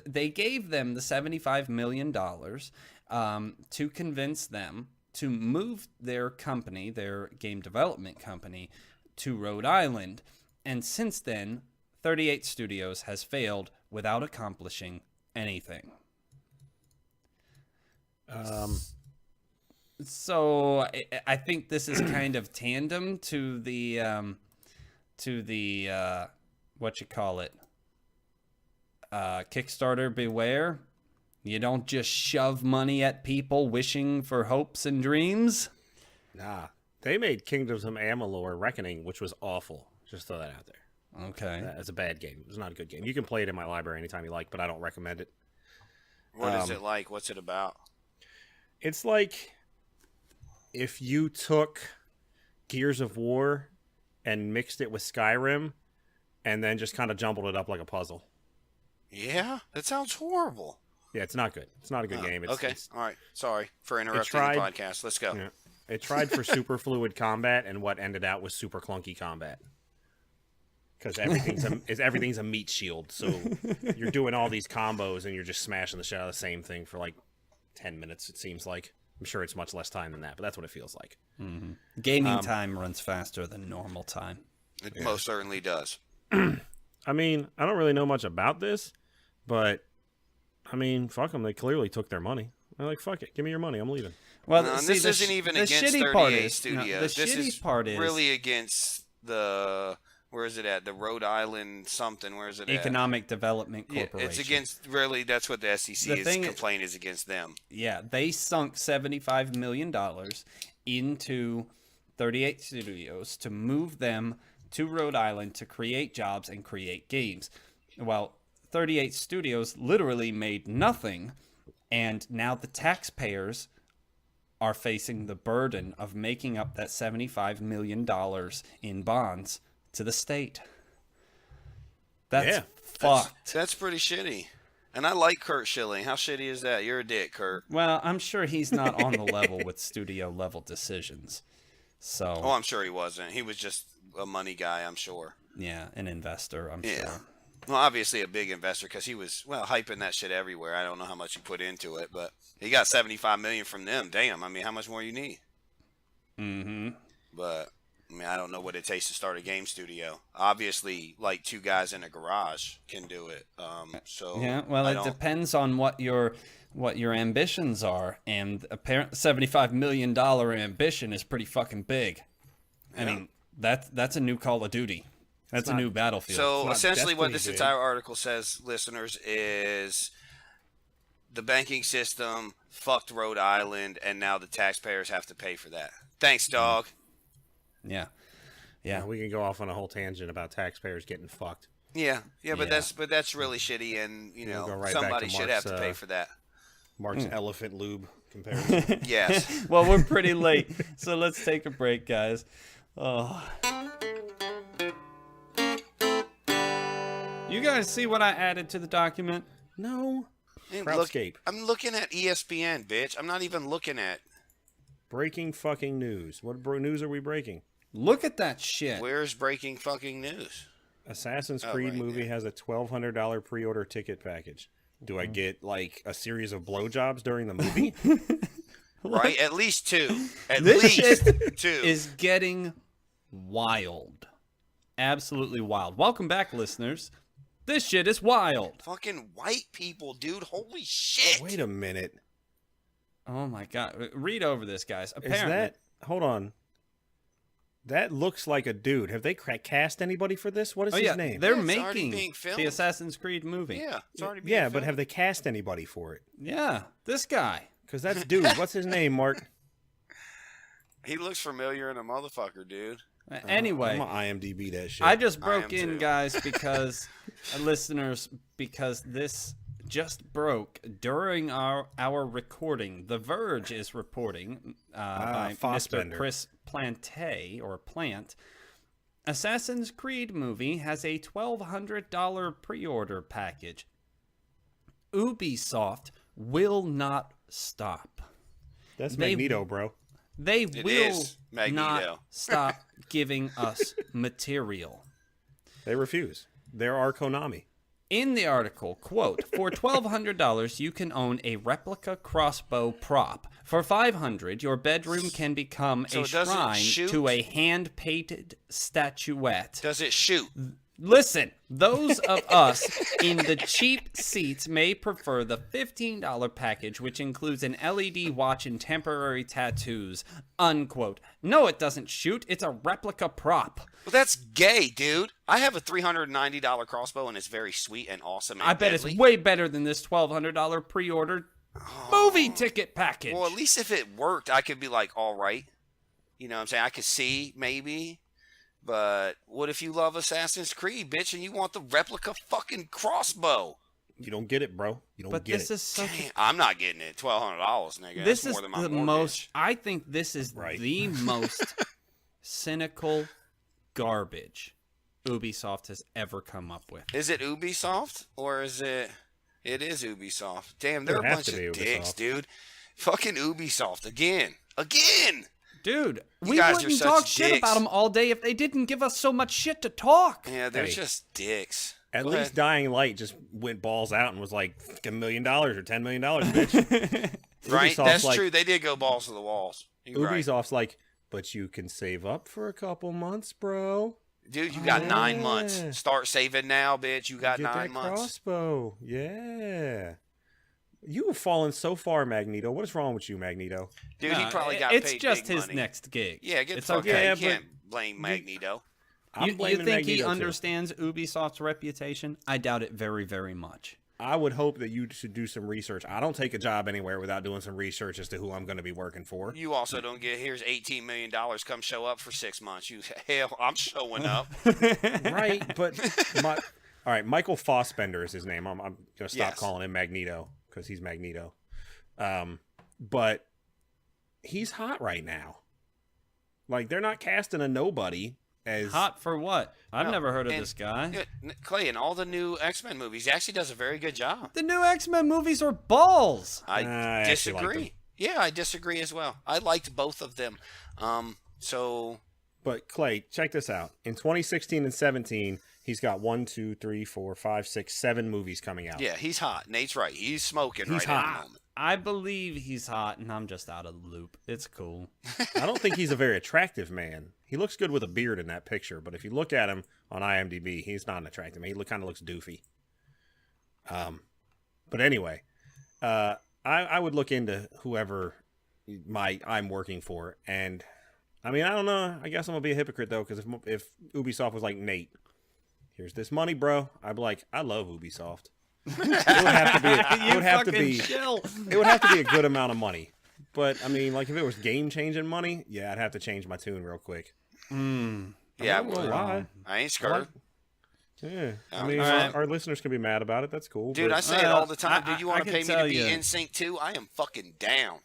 They gave them the $75 million to convince them to move their company, their game development company, to Rhode Island. And since then, 38 Studios has failed without accomplishing anything. So I think this is kind of tandem to the what you call it, Kickstarter beware. You don't just shove money at people wishing for hopes and dreams. Nah. They made Kingdoms of Amalur Reckoning, which was awful. Just throw that out there. Okay. It's a bad game. It's not a good game. You can play it in my library anytime you like, but I don't recommend it. What is it like? What's it about? It's like if you took Gears of War and mixed it with Skyrim and then just kind of jumbled it up like a puzzle. Yeah? That sounds horrible. Yeah, it's not good. It's not a good game. Okay. All right. Sorry for interrupting tried- the podcast. Let's go. Yeah. It tried for super fluid combat, and what ended out was super clunky combat. Because everything's a meat shield, so you're doing all these combos, and you're just smashing the shit out of the same thing for like 10 minutes, it seems like. I'm sure it's much less time than that, but that's what it feels like. Mm-hmm. Gaming time runs faster than normal time. It most certainly does. I mean, I don't really know much about this, but, I mean, fuck them. They clearly took their money. They're like, fuck it. Give me your money. I'm leaving. Well, No, see, this isn't even the against shitty 38 part is, Studios. No, the this shitty is part is really against the... Where is it at? The Rhode Island something. Where is it at? Economic Development Yeah, Corporation. it's against... Really, that's what the SEC complaint is against them. Yeah, they sunk $75 million into 38 Studios to move them to Rhode Island to create jobs and create games. Well, 38 Studios literally made nothing, and now the taxpayers are facing the burden of making up that $75 million in bonds to the state. That's fucked. That's pretty shitty. And I like Kurt Schilling. How shitty is that? You're a dick, Kurt. Well, I'm sure he's not on the level with studio level decisions. So, Oh, I'm sure he wasn't. He was just a money guy, I'm sure. yeah, an investor, I'm Yeah. sure. Well, obviously a big investor because he was, hyping that shit everywhere. I don't know how much he put into it, but he got $75 million from them. Damn, I mean, how much more you need? Mm-hmm. But, I mean, I don't know what it takes to start a game studio. Obviously, like two guys in a garage can do it. So Yeah, well, I it don't- depends on what your ambitions are, and apparent $75 million ambition is pretty fucking big. I mean, that's a new Call of Duty. That's a new Battlefield. So not essentially, what Destiny this big. entire article says, listeners, is the banking system fucked Rhode Island, and now the taxpayers have to pay for that. Thanks, dog. yeah. Yeah, we can go off on a whole tangent about taxpayers getting fucked. Yeah, but Yeah. that's really shitty, and We'll go right back somebody to should Mark's, have to pay for that. Mark's elephant lube comparison. Yes. Well, we're pretty late, so let's take a break, guys. Oh. You guys see what I added to the document? No. Hey, Crowdscape. I'm looking at ESPN, bitch. I'm not even looking at Breaking fucking news. What news are we breaking? Look at that shit. where's breaking fucking news. Assassin's Oh, Creed right movie has a $1,200 pre-order ticket package. Do I get like a series of blowjobs during the movie? Right? At least two. At This least shit two. is getting wild. Absolutely wild. Welcome back, listeners. This shit is wild. Fucking white people, dude. Holy shit. Wait a minute. Oh my god. Read over this, guys. Is Apparently, that? Hold on. That looks like a dude. Have they cast anybody for this? What is his name? they're Yeah, it's already making being filmed. the Assassin's Creed movie. Yeah, it's already being Yeah, but filmed. have they cast anybody for it? Yeah, this guy. Because that's dude. What's his name, Mark? He looks familiar in a motherfucker, dude. Anyway, I'm gonna IMDb that shit. I just I broke am in, too. guys, because listeners, because this just broke during our recording. The Verge is reporting by Mr. Fassbender. Chris Plant. Assassin's Creed movie has a $1,200 pre-order package. Ubisoft will not stop. That's Magneto, bro. They It will is Magneto. not stop giving us material. They refuse. They're our Konami. In the article, quote, for $1,200, you can own a replica crossbow prop. For $500, your bedroom can become So a it doesn't shrine shoot? to a hand-painted statuette. Does it shoot? Listen, those of us in the cheap seats may prefer the $15 package, which includes an LED watch and temporary tattoos, unquote. No, it doesn't shoot. It's a replica prop. Well, that's gay, dude. I have a $390 crossbow, and it's very sweet and awesome and I bet deadly. it's way better than this $1,200 pre-order movie ticket package. Well, at least if it worked, I could be like, all right. You know what I'm saying? I could see, maybe. But what if you love Assassin's Creed, bitch, and you want the replica fucking crossbow? You don't get it, bro. You don't but get this it. is such Damn, I'm not getting it. $1,200, nigga. this That's is more than my the mortgage. most I think this is Right. the most cynical garbage Ubisoft has ever come up with. Is it Ubisoft or is it? It is Ubisoft. Damn, they're It a has bunch to be of dicks, Ubisoft. dude. Fucking Ubisoft again. Dude, You we guys are wouldn't such talk shit dicks. about them all day if they didn't give us so much shit to talk. Yeah, they're Hey. just dicks. At Go least ahead. Dying Light just went balls out and was like $1 million or $10 million, bitch. Right? Ubisoft's That's like, true. They did go balls to the walls. You're right. Ubisoft's like, but you can save up for a couple months, bro. Dude, you got 9 Yeah. months. Start saving now, bitch. You got Get 9 that months. crossbow. Yeah. You have fallen so far, Magneto. What is wrong with you, Magneto? Dude, he No, probably got it's paid just big his money. next gig. Yeah, get It's the fuck okay. out. Yeah, You can't blame Magneto. I'm You blaming think he Magneto, too. understands Ubisoft's reputation? I doubt it very, very much. I would hope that you should do some research. I don't take a job anywhere without doing some research as to who I'm going to be working for. You also don't get, here's $18 million. Come show up for 6 months. You hell, I'm showing up. Right, but all right, Michael Fassbender is his name. I'm going to stop Yes. calling him Magneto because he's Magneto. But he's hot right now. Like, they're not casting a nobody as Hot for what? I've No, never heard of and- this guy. Yeah, Clay, in all the new X-Men movies, he actually does a very good job. The new X-Men movies are balls. I I actually liked disagree. Yeah, I disagree as well. I liked both of them. So But Clay, check this out. In 2016 and 17, he's got 1, 2, 3, 4, 5, 6, 7 movies coming out. yeah, he's hot. Nate's right. He's smoking He's right at hot. the moment. I believe he's hot, and I'm just out of the loop. It's cool. I don't think he's a very attractive man. He looks good with a beard in that picture, but if you look at him on IMDb, he's not an attractive man. He kind of looks doofy. But anyway, I would look into whoever I'm working for, and I mean, I don't know. I guess I'm gonna be a hypocrite though, because if Ubisoft was like, Nate, here's this money, bro, I'd be like, I love Ubisoft. It would have to be. It would have to be. Chill. It would have to be a good amount of money. But I mean, like if it was game changing money, yeah, I'd have to change my tune real quick. Yeah, I'm not well, gonna lie. I ain't scared. Yeah, I Oh, mean, alright. our listeners can be mad about it. That's cool. Dude, but I say it all the time. I- Dude, you I want to can pay me tell to be you. in sync too? I am fucking down.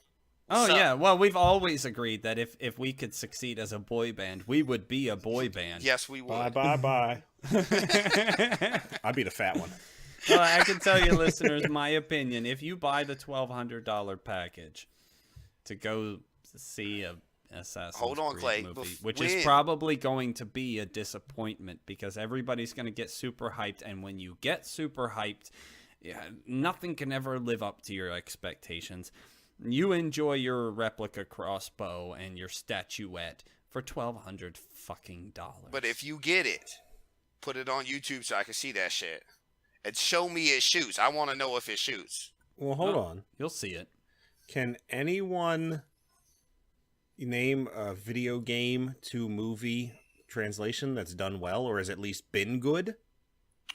Oh What's up? yeah, well we've always agreed that if we could succeed as a boy band, we would be a boy band. Yes, we would. bye. I'd be the fat one. Well, I can tell you, listeners, my opinion. If you buy the $1,200 package to go see a Assassin's Hold on, Creed Clay. movie, which When? is probably going to be a disappointment because everybody's going to get super hyped, and when you get super hyped, yeah, nothing can ever live up to your expectations. You enjoy your replica crossbow and your statuette for $1,200 fucking dollars. But if you get it, put it on YouTube so I can see that shit. And show me it shoots. I want to know if it shoots. Well, hold on. You'll see it. Can anyone name a video game to movie translation that's done well, or has at least been good?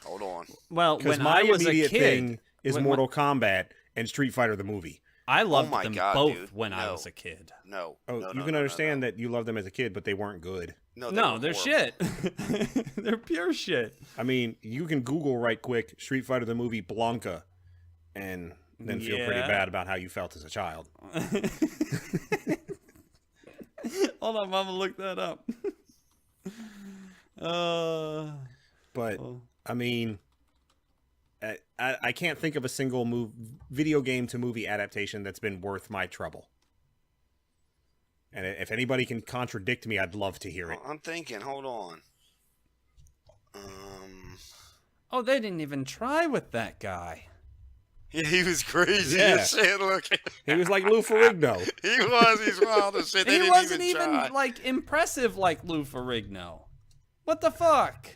Hold on. Well, Because when my I was a immediate kid, thing is when- Mortal Kombat and Street Fighter the movie. I loved my them God, both dude. when I No. was a kid. No. Oh, no, you no, can no, understand no, that you loved them as a kid, but they weren't good. No, No, were they're horrible. shit. They're pure shit. I mean, you can Google right quick Street Fighter the movie Blanca, and then feel pretty Yeah. bad about how you felt as a child. Hold on, Mama, look that up. But I mean, I can't think of a single video game to movie adaptation that's been worth my trouble. And if anybody can contradict me, I'd love to hear it. I'm thinking. Hold on. Oh, they didn't even try with that guy. Yeah, he was crazy Yeah. as shit looking. He was like Lou Ferrigno. He was. He's wild as shit. They He didn't wasn't even even try. like impressive like Lou Ferrigno. What the fuck?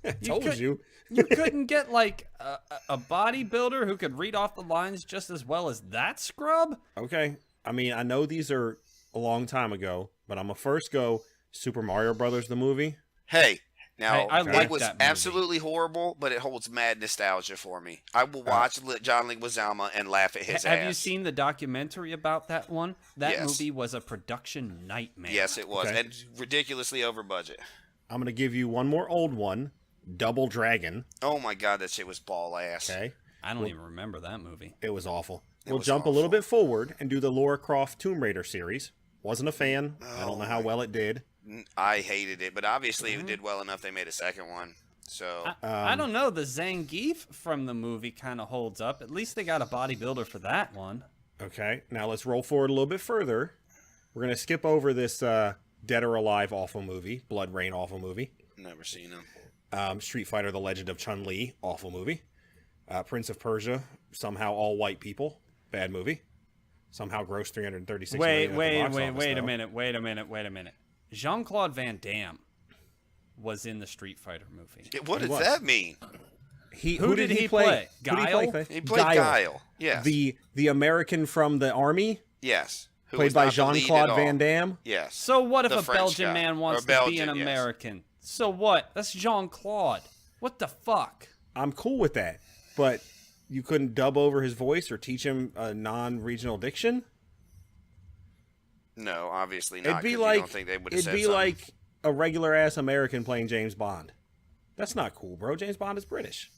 I told could- you. You couldn't get like a bodybuilder who could read off the lines just as well as that scrub? Okay. I mean, I know these are a long time ago, but I'm going to first go Super Mario Brothers, the movie. Hey, now Hey, I like it was that movie. absolutely horrible, but it holds mad nostalgia for me. I will watch John Leguizamo and laugh at his Have ass. you seen the documentary about that one? That Yes. movie was a production nightmare. Yes, it was, Okay. and ridiculously over budget. I'm going to give you one more old one, Double Dragon. Oh my god, that shit was ball ass. Okay. I don't even remember that movie. It was awful. It We'll was jump a little awful. bit forward and do the Lara Croft Tomb Raider series. Wasn't a fan. I don't know how my- well it did. I hated it, but obviously it did well enough. They made a second one. So I don't know. The Zangief from the movie kind of holds up. At least they got a bodybuilder for that one. Okay. Now let's roll forward a little bit further. We're going to skip over this Dead or Alive awful movie, Blood Rain awful movie. never seen them. Street Fighter: The Legend of Chun-Li awful movie. Prince of Persia, somehow all white people, bad movie. Somehow grossed 336 Wait million at the box office, a though. minute. Wait a minute. Jean-Claude Van Damme was in the Street Fighter movie. What does was. that mean? Who did he play? Who did he Guile? play? He played Guile. Yes. The American from the army, yes. Who played was by not the lead at Jean-Claude all. Van Damme. Yes. So what if The a French Belgian guy. man wants Or to be Belgian, an yes. American? So what? That's Jean-Claude. What the fuck? I'm cool with that, but you couldn't dub over his voice or teach him a non-regional diction. No, obviously not. It'd be 'cause like you don't think they would have it'd said be something. like a regular ass American playing James Bond. That's not cool, bro. James Bond is British.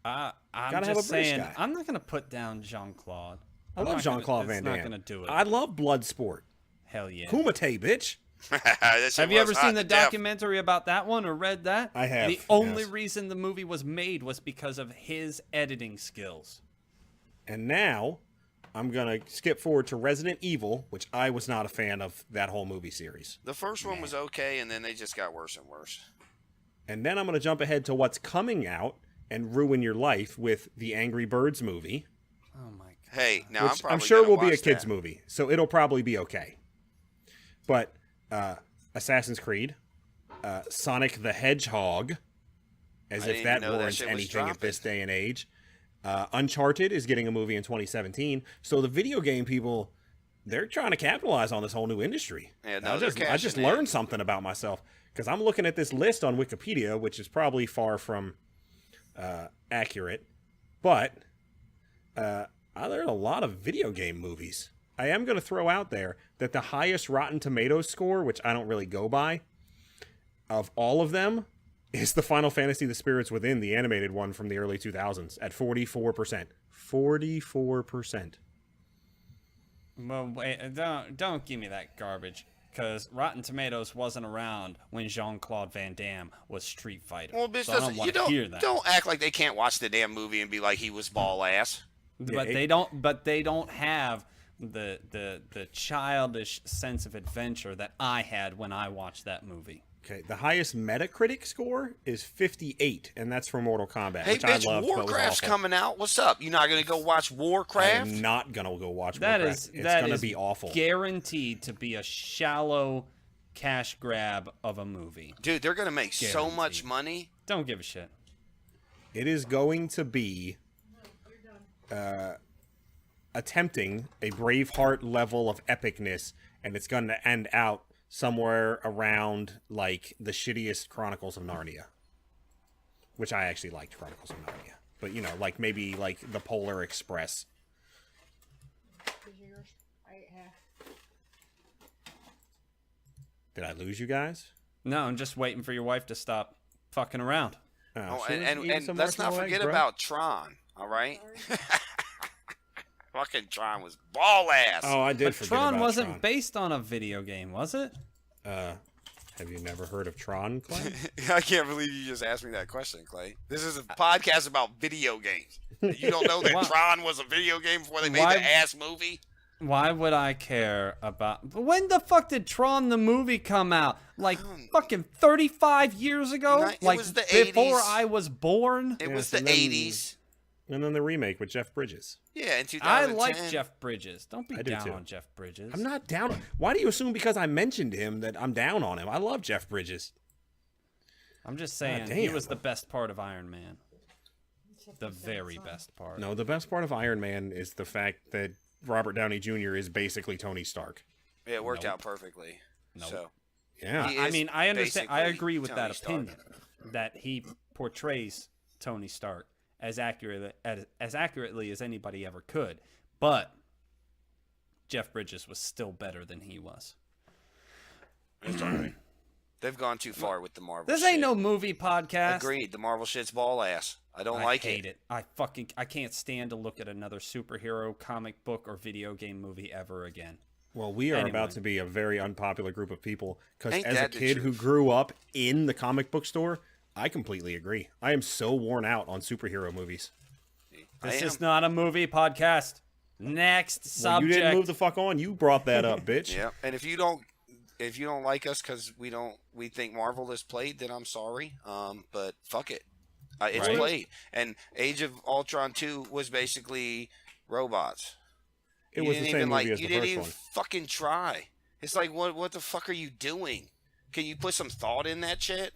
I'm Gotta have just a British saying, guy. I'm not gonna put down Jean-Claude. I love Jean-Claude Van Damme. It's not gonna do it. I love Bloodsport. Hell yeah. Kumite, bitch. That shit Have you was ever hot seen the to death. documentary about that one or read that? I have, The only yes. reason the movie was made was because of his editing skills. And now I'm gonna skip forward to Resident Evil, which I was not a fan of that whole movie series. The first one was okay, and then they just got worse and worse. And then I'm gonna jump ahead to what's coming out and ruin your life with the Angry Birds movie, Oh my god. Hey, now which I'm I'm probably sure gonna will be a watch kids that. movie, so it'll probably be okay. But Assassin's Creed, Sonic the Hedgehog, as I if didn't that even know that warrants shit was anything at this dropping. day and age. Uncharted is getting a movie in 2017, so the video game people, they're trying to capitalize on this whole new industry. Yeah, no, I they're just cashing in. learned something about myself because I'm looking at this list on Wikipedia, which is probably far from accurate, but there are a lot of video game movies. I am going to throw out there that the highest Rotten Tomatoes score, which I don't really go by, of all of them, is the Final Fantasy: The Spirits Within, the animated one from the early 2000s, at 44%. 44%. Well, wait, don't give me that garbage. Because Rotten Tomatoes wasn't around when Jean-Claude Van Damme was Street Fighter. Well, bitch, so I don't doesn't, want you to hear that. don't act like they can't watch the damn movie and be like he was ball ass. But they don't. But they don't have the childish sense of adventure that I had when I watched that movie. Okay, the highest Metacritic score is 58, and that's for Mortal Kombat, Hey, which I bitch, loved, but was Warcraft's awful. coming out. What's up? You not gonna go watch Warcraft? I'm not gonna go watch That Warcraft. is It's that gonna is be awful. guaranteed to be a shallow cash grab of a movie. Dude, they're gonna make so Guaranteed. much money. Don't give a shit. It is going to be attempting a Braveheart level of epicness, and it's going to end out somewhere around like the shittiest Chronicles of Narnia, which I actually liked Chronicles of Narnia, but you know, like maybe like the Polar Express. Did I lose you guys? No, I'm just waiting for your wife to stop fucking around. Oh, she was eating and some let's not marshmallow forget eggs, bro. about Tron. All right. Fucking Tron was ball ass. Oh, I did But forget Tron about wasn't Tron. based on a video game, was it? Have you never heard of Tron, Clay? I can't believe you just asked me that question, Clay. This is a podcast about video games. You don't know that Wow. Tron was a video game before they made Why- the ass movie? Why would I care about... When the fuck did Tron the movie come out? Like, fucking 35 years ago? It Like, was the before 80s. I was born? It was Yes, the and then- 80s. And then the remake with Jeff Bridges. Yeah, in 2010. I like Jeff Bridges. Don't be I do down too. on Jeff Bridges. I'm not down. Why do you assume because I mentioned him that I'm down on him? I love Jeff Bridges. I'm just saying, he was the best part of Iron Man. The very best part. No, the best part of Iron Man is the fact that Robert Downey Jr. is basically Tony Stark. Yeah, it worked Nope. out perfectly. Nope. So, Yeah. He I is mean, I understand. I basically agree with Tony that Stark. opinion that he portrays Tony Stark as accurately as anybody ever could. But Jeff Bridges was still better than he was. it's all right. They've gone too far with the Marvel This shit. ain't no movie podcast. Agreed. The Marvel shit's ball ass. I don't like hate it. it. I can't stand to look at another superhero comic book or video game movie ever again. Well, we are Anyway. about to be a very unpopular group of people because Ain't as a that the kid who truth? grew up in the comic book store, I completely agree. I am so worn out on superhero movies. This I is am. not a movie podcast. Next Well, subject. you didn't move the fuck on. You brought that up, bitch. Yeah, and if you don't like us because we think Marvel is played, then I'm sorry. But fuck it, it's Right. played. And Age of Ultron 2 was basically robots. It You was the didn't same even, movie like, as you the didn't first even one. fucking try. It's like what the fuck are you doing? Can you put some thought in that shit?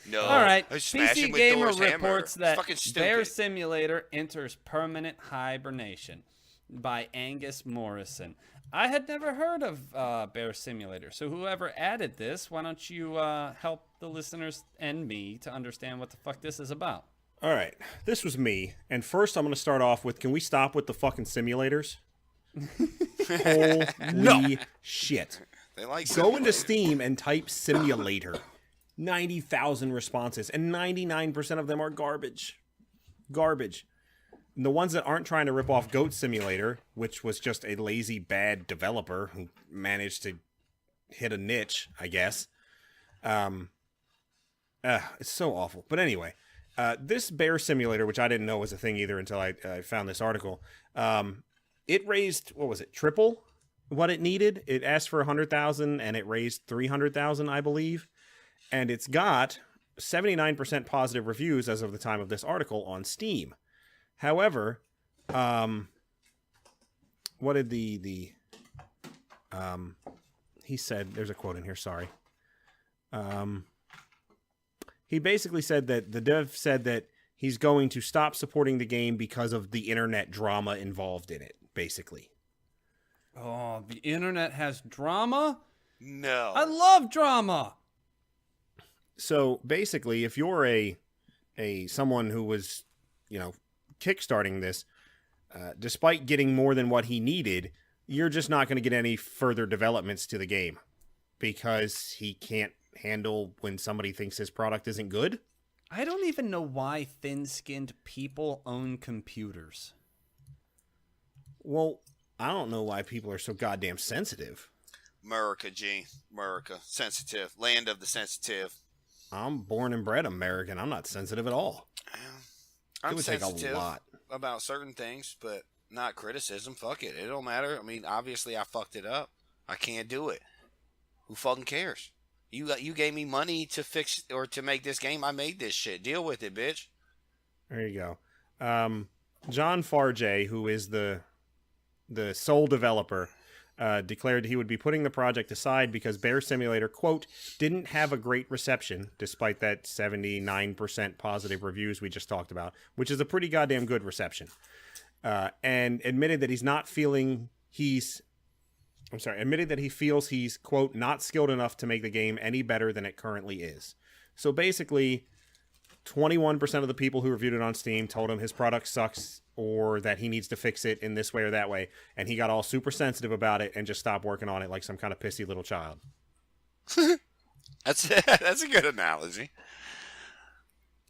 No. All right. I smash him PC with Gamer Thor's hammer. reports It's that fucking Bear stupid. Simulator enters permanent hibernation by Angus Morrison. I had never heard of Bear Simulator, so whoever added this, why don't you help the listeners and me to understand what the fuck this is about? All right, this was me. And first, I'm going to start off with, can we stop with the fucking simulators? Holy shit. They like Go into simulators. Steam and type simulator. 90,000 responses, and 99% of them are garbage. Garbage. And the ones that aren't trying to rip off Goat Simulator, which was just a lazy, bad developer who managed to hit a niche, I guess. It's so awful. But anyway, this Bear Simulator, which I didn't know was a thing either until I found this article, it raised, what was it, triple what it needed? It asked for 100,000 and it raised 300,000, I believe. And it's got 79% positive reviews as of the time of this article on Steam. However, what did he said, there's a quote in here, sorry. He basically said that the dev said that he's going to stop supporting the game because of the internet drama involved in it, basically. Oh, the internet has drama? No. I love drama. So basically, if you're a someone who was, kickstarting this, despite getting more than what he needed, you're just not going to get any further developments to the game because he can't handle when somebody thinks his product isn't good. I don't even know why thin-skinned people own computers. Well, I don't know why people are so goddamn sensitive. America, G. America. Sensitive. Land of the sensitive. I'm born and bred American. I'm not sensitive at all. I'm It would sensitive take a lot. about certain things, but not criticism. Fuck it. It don't matter. I mean, obviously I fucked it up. I can't do it. Who fucking cares? You gave me money to fix or to make this game. I made this shit. Deal with it, bitch. There you go. John Farjay, who is the sole developer, declared he would be putting the project aside because Bear Simulator, quote, didn't have a great reception, despite that 79% positive reviews we just talked about, which is a pretty goddamn good reception. And admitted that admitted that he feels he's, quote, not skilled enough to make the game any better than it currently is. So basically, 21% of the people who reviewed it on Steam told him his product sucks or that he needs to fix it in this way or that way. And he got all super sensitive about it and just stopped working on it like some kind of pissy little child. That's a good analogy.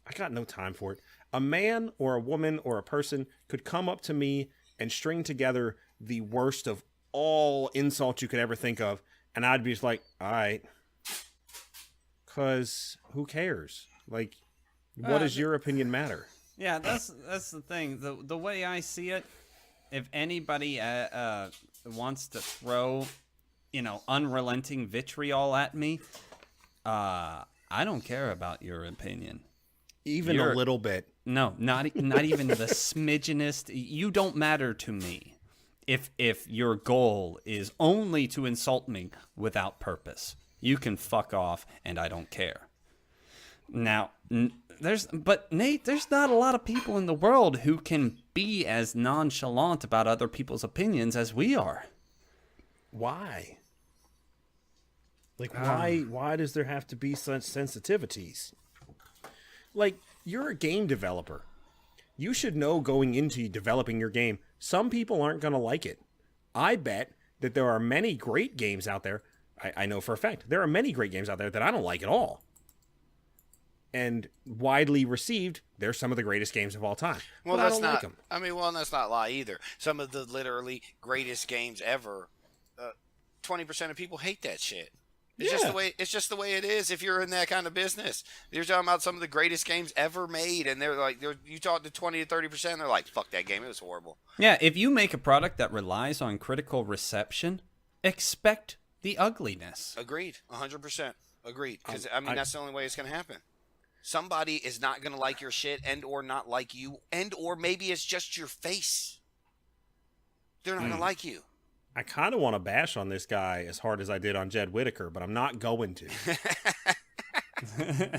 I got no time for it. A man or a woman or a person could come up to me and string together the worst of all insults you could ever think of, and I'd be just like, all right, because who cares? Like, what does your opinion matter? Yeah, that's the thing. The way I see it, if anybody wants to throw, unrelenting vitriol at me, I don't care about your opinion. Even a little bit. No, not even the smidgenest. You don't matter to me. If your goal is only to insult me without purpose, you can fuck off, and I don't care. Now, Nate, there's not a lot of people in the world who can be as nonchalant about other people's opinions as we are. Why? Like, why does there have to be such sensitivities? Like, you're a game developer. You should know going into developing your game, some people aren't going to like it. I bet that there are many great games out there. I know for a fact there are many great games out there that I don't like at all. And widely received, they're some of the greatest games of all time. Well, but that's I don't not. like them. I mean, well, that's not a lie either. Some of the literally greatest games ever. 20% of people hate that shit. It's just the way it is. If you're in that kind of business, you're talking about some of the greatest games ever made, and you talk to 20 to 30%, they're like, "Fuck that game, it was horrible." Yeah, if you make a product that relies on critical reception, expect the ugliness. Agreed, 100%. Agreed. Because that's the only way it's gonna happen. Somebody is not gonna like your shit, and or not like you, and or maybe it's just your face. They're not gonna like you. I kind of want to bash on this guy as hard as I did on Jed Whittaker, but I'm not going to.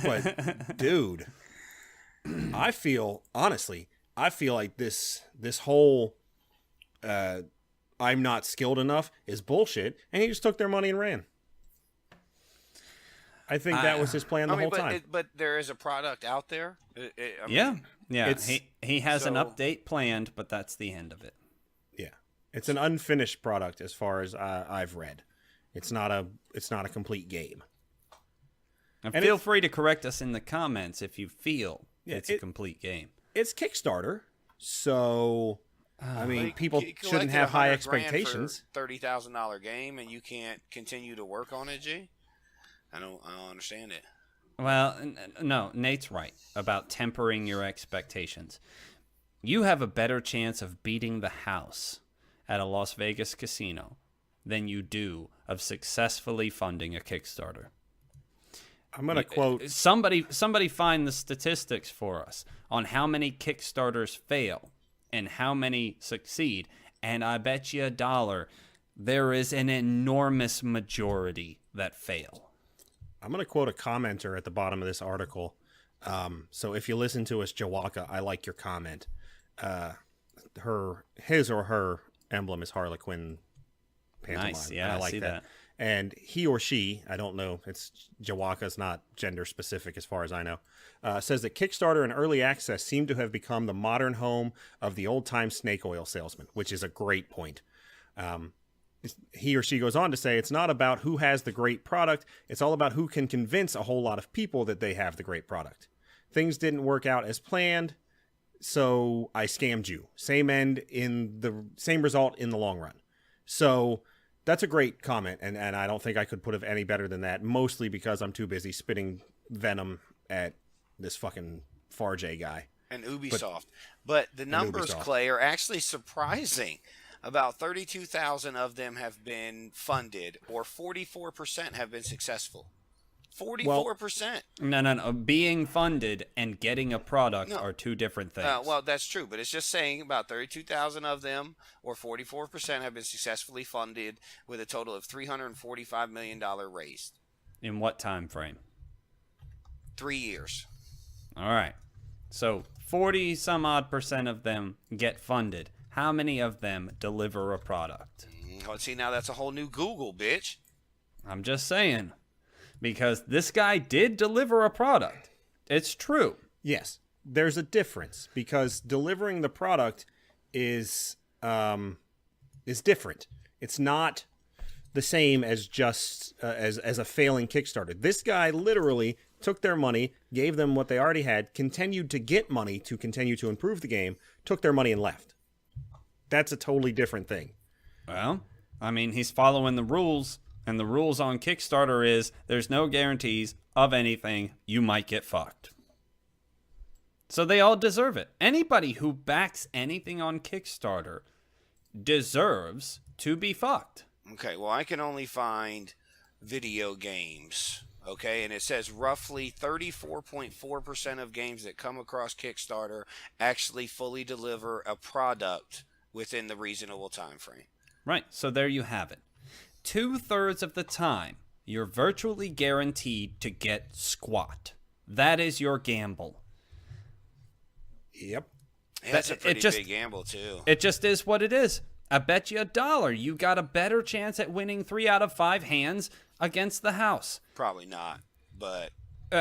But, dude, I feel like this whole I'm not skilled enough is bullshit, and he just took their money and ran. I think that was his plan the whole time. But there is a product out there. Yeah. He has an update planned, but that's the end of it. It's an unfinished product as far as I've read. It's not a complete game. And feel free to correct us in the comments if you feel it's a complete game. It's Kickstarter, so I mean, people shouldn't have high expectations. $30,000 game, and you can't continue to work on it, G? I don't understand it. Well, no, Nate's right about tempering your expectations. You have a better chance of beating the house at a Las Vegas casino than you do of successfully funding a Kickstarter. I'm going to quote... Somebody find the statistics for us on how many Kickstarters fail and how many succeed, and I bet you $1 there is an enormous majority that fail. I'm going to quote a commenter at the bottom of this article. So if you listen to us, Jawaka, I like your comment. His or her emblem is Harlequin pantomime. Nice, yeah, I like that. And he or she, I don't know, Jawaka's not gender specific as far as I know, says that Kickstarter and early access seem to have become the modern home of the old-time snake oil salesman, which is a great point. He or she goes on to say it's not about who has the great product, it's all about who can convince a whole lot of people that they have the great product. Things didn't work out as planned, so I scammed you. Same result in the long run. So that's a great comment, and I don't think I could put it any better than that, mostly because I'm too busy spitting venom at this fucking Farjay guy. And Ubisoft. But the numbers, Clay, are actually surprising. About 32,000 of them have been funded, or 44% have been successful. 44%. No. Being funded and getting a product are two different things. Well, that's true, but it's just saying about 32,000 of them, or 44%, have been successfully funded with a total of $345 million raised. In what time frame? 3 years. All right. So 40 some odd % of them get funded. How many of them deliver a product? Let's see, now that's a whole new Google, bitch. I'm just saying. Because this guy did deliver a product. It's true. Yes, there's a difference because delivering the product is different. It's not the same as just as a failing Kickstarter. This guy literally took their money, gave them what they already had, continued to get money to continue to improve the game, took their money and left. That's a totally different thing. Well, I mean, he's following the rules, and the rules on Kickstarter is there's no guarantees of anything. You might get fucked. So they all deserve it. Anybody who backs anything on Kickstarter deserves to be fucked. Okay, well, I can only find video games. Okay, and it says roughly 34.4% of games that come across Kickstarter actually fully deliver a product within the reasonable time frame. Right, so there you have it. 2/3 of the time, you're virtually guaranteed to get squat. That is your gamble. Yep. Yeah, that's a pretty big gamble, too. It just is what it is. I bet you $1 you got a better chance at winning 3 out of 5 hands against the house. Probably not, but...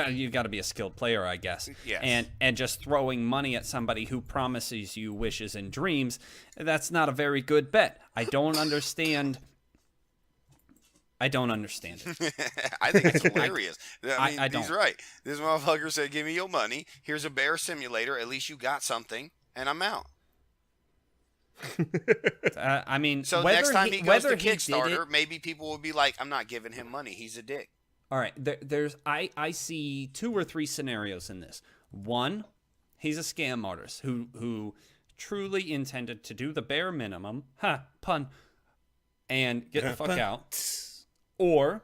You got to be a skilled player, I guess. Yes. And just throwing money at somebody who promises you wishes and dreams, that's not a very good bet. I don't understand it. I think it's hilarious. I mean, I don't. He's right. This motherfucker said, give me your money. Here's a bear simulator. At least you got something. And I'm out. I mean, So whether next time he goes to whether he did Kickstarter, it- maybe people will be like, I'm not giving him money. He's a dick. All right, I see 2 or 3 scenarios in this. One, he's a scam artist who truly intended to do the bare minimum, pun, and get the fuck out. Or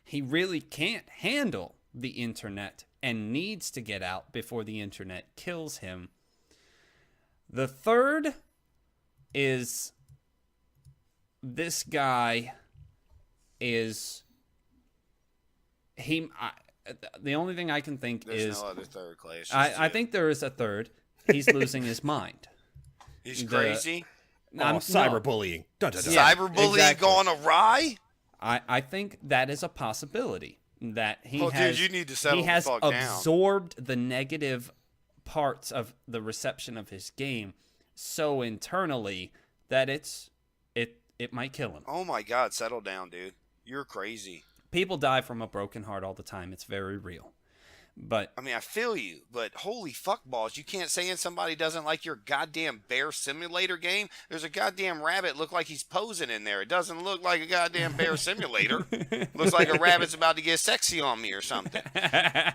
he really can't handle the internet and needs to get out before the internet kills him. The third is this guy is the only thing I can think There's is no other third, Clay. I think there is a third. He's losing his mind. He's crazy. Cyberbullying. Dun, dun, dun. Yeah, Cyberbullying exactly. gone awry? I think that is a possibility that he Oh, has. dude, you need to settle he has the fuck down. absorbed the negative parts of the reception of his game so internally that it might kill him. Oh my God, settle down, dude. You're crazy. People die from a broken heart all the time. It's very real. But I mean, I feel you, but holy fuck balls, you can't say somebody doesn't like your goddamn bear simulator game. There's a goddamn rabbit look like he's posing in there. It doesn't look like a goddamn bear simulator. Looks like a rabbit's about to get sexy on me or something.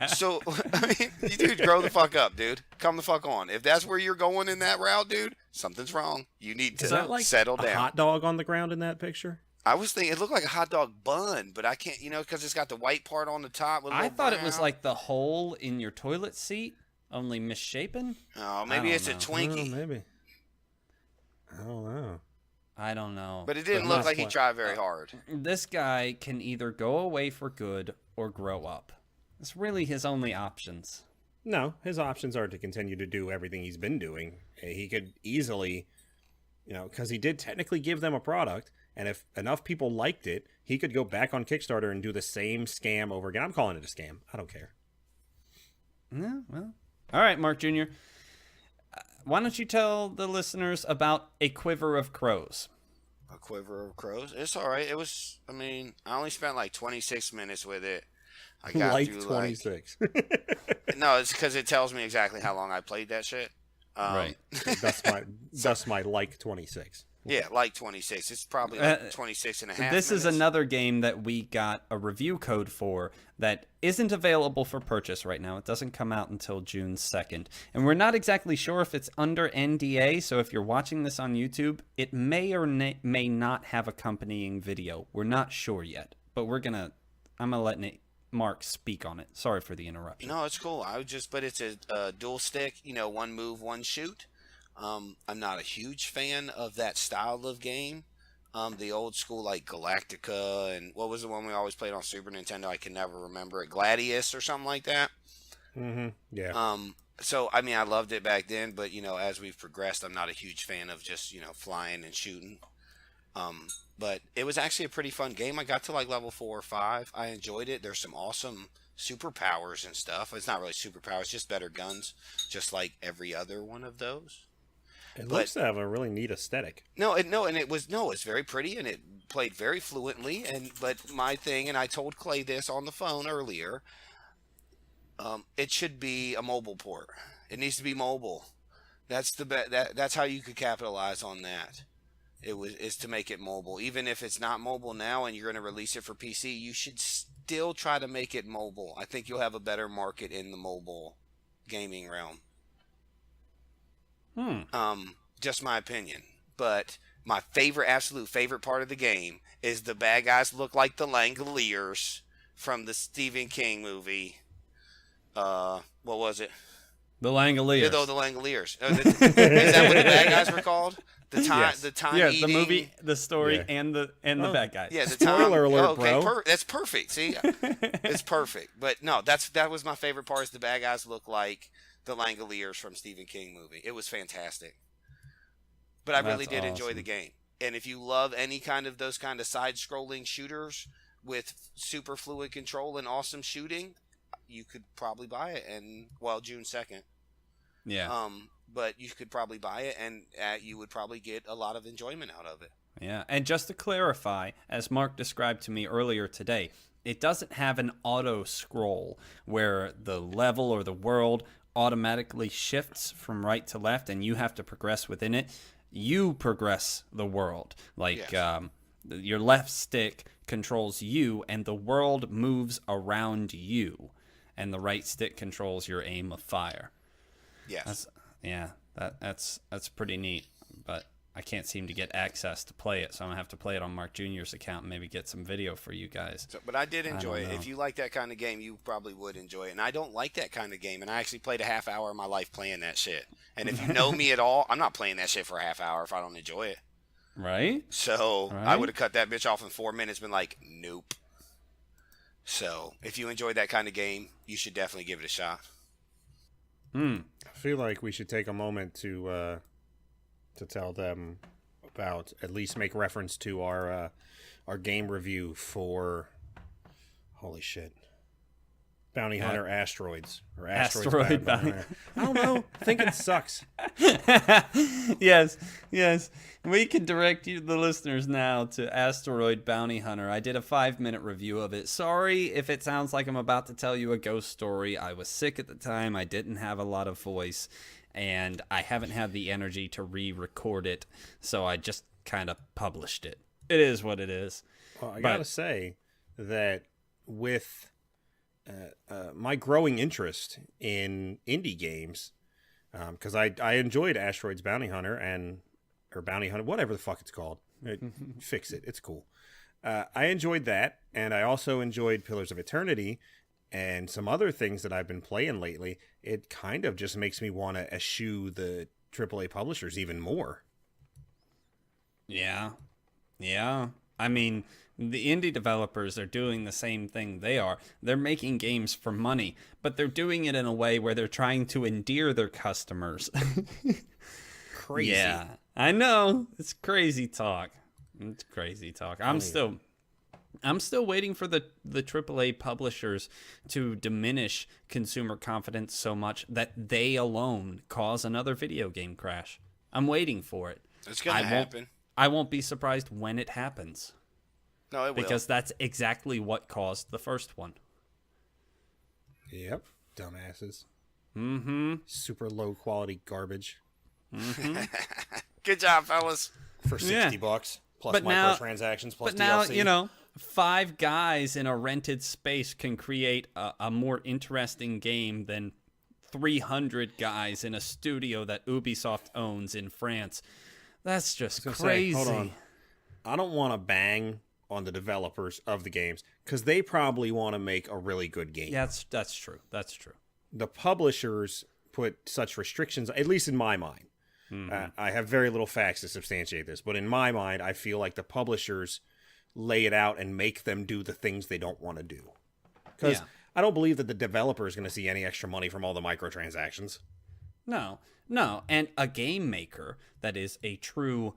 So, I mean, you dude, grow the fuck up, dude. Come the fuck on. If that's where you're going in that route, dude, something's wrong. You need to Is that like settle a down. hot dog on the ground in that picture? I was thinking it looked like a hot dog bun, but I can't, because it's got the white part on the top. With a I little thought it was brown. like the hole in your toilet seat, only misshapen. Oh, maybe don't it's know. a Twinkie. Oh, maybe. I don't know. I don't know. But it didn't But look not like he quite. tried very hard. This guy can either go away for good or grow up. It's really his only options. No, his options are to continue to do everything he's been doing. He could easily, because he did technically give them a product, and if enough people liked it, he could go back on Kickstarter and do the same scam over again. I'm calling it a scam. I don't care. Yeah, well. All right, Mark Jr. Why don't you tell the listeners about A Quiver of Crows? A quiver of crows. It's all right. It was. I mean, I only spent like 26 minutes with it. I got Like through 26. No, it's because it tells me exactly how long I played that shit. Right. That's my like 26. Yeah, like 26. It's probably like 26 and a half This is minutes. another game that we got a review code for that isn't available for purchase right now. It doesn't come out until June 2nd. And we're not exactly sure if it's under NDA, so if you're watching this on YouTube, it may or may not have accompanying video. We're not sure yet, but I'm going to let Mark speak on it. Sorry for the interruption. No, it's cool. But it's a dual stick, one move, one shoot. I'm not a huge fan of that style of game. The old school like Galactica and what was the one we always played on Super Nintendo? I can never remember it. Gladius or something like that. Mm-hmm. Yeah. So I mean, I loved it back then, but as we've progressed, I'm not a huge fan of just flying and shooting. But it was actually a pretty fun game. I got to like level 4 or 5. I enjoyed it. There's some awesome superpowers and stuff. It's not really superpowers, just better guns, just like every other one of those. It looks to have a really neat aesthetic. It's very pretty and it played very fluently. But my thing, and I told Clay this on the phone earlier, It should be a mobile port. It needs to be mobile. That's that's how you could capitalize on that. Is to make it mobile. Even if it's not mobile now and you're going to release it for PC, you should still try to make it mobile. I think you'll have a better market in the mobile gaming realm. Just my opinion. But my absolute favorite part of the game is the bad guys look like the Langoliers from the Stephen King movie. What was it? The Langoliers. Yeah, the Langoliers. Is that what the bad guys were called? The time Yeah, eating. the movie, the story, Yeah. and the bad guys. Yeah, the time. Spoiler alert, okay, bro. That's perfect. See, it's perfect. But no, that was my favorite part. Is the bad guys look like the Langoliers from Stephen King movie. It was fantastic. But I really did enjoy the game. And if you love any kind of those kind of side-scrolling shooters with super fluid control and awesome shooting, you could probably buy it. And June 2nd. Yeah. But you could probably buy it, and you would probably get a lot of enjoyment out of it. Yeah, and just to clarify, as Mark described to me earlier today, it doesn't have an auto scroll where the level or the world automatically shifts from right to left and you have to progress within it. You progress the world. Like your left stick controls you and the world moves around you, and the right stick controls your aim of fire. Yes. That's pretty neat, but I can't seem to get access to play it, so I'm going to have to play it on Mark Jr.'s account and maybe get some video for you guys. But I did enjoy it. know. If you like that kind of game, you probably would enjoy it. And I don't like that kind of game, and I actually played a half hour of my life playing that shit. And if you know me at all, I'm not playing that shit for a half hour if I don't enjoy it. Right? So I Right? would have cut that bitch off in 4 minutes, been like, nope. So if you enjoy that kind of game, you should definitely give it a shot. I feel like we should take a moment to tell them about, at least make reference to our game review for, holy shit, Bounty Hunter Asteroids, or Asteroid Bounty. Hunter. I don't know. Thinking sucks. Yes. We can direct you, the listeners, now to Asteroid Bounty Hunter. I did a 5-minute review of it. Sorry if it sounds like I'm about to tell you a ghost story. I was sick at the time. I didn't have a lot of voice, and I haven't had the energy to re-record it, so I just kind of published it. It is what it is. Well, I gotta say that with my growing interest in indie games, because I enjoyed Asteroids Bounty Hunter or Bounty Hunter, whatever the fuck it's called. Fix it. It's cool. I enjoyed that, and I also enjoyed Pillars of Eternity and some other things that I've been playing lately. It kind of just makes me want to eschew the AAA publishers even more. Yeah. I mean, the indie developers are doing the same thing they are. They're making games for money, but they're doing it in a way where they're trying to endear their customers. Crazy. Yeah, I know. It's crazy talk. I'm still waiting for the AAA publishers to diminish consumer confidence so much that they alone cause another video game crash. I'm waiting for it. It's going to happen. I won't be surprised when it happens. No, it will. Because that's exactly what caused the first one. Yep. Dumbasses. Mm-hmm. Super low quality garbage Good job, fellas. for $60 plus But now- microtransactions plus But now, DLC. 5 guys in a rented space can create a more interesting game than 300 guys in a studio that Ubisoft owns in France. That's just crazy. Hold on. I don't want to bang on the developers of the games because they probably want to make a really good game. Yeah, that's true. That's true. The publishers put such restrictions, at least in my mind. I have very little facts to substantiate this, but in my mind, I feel like the publishers lay it out and make them do the things they don't want to do. Because I don't believe that the developer is going to see any extra money from all the microtransactions. No. And a game maker that is a true,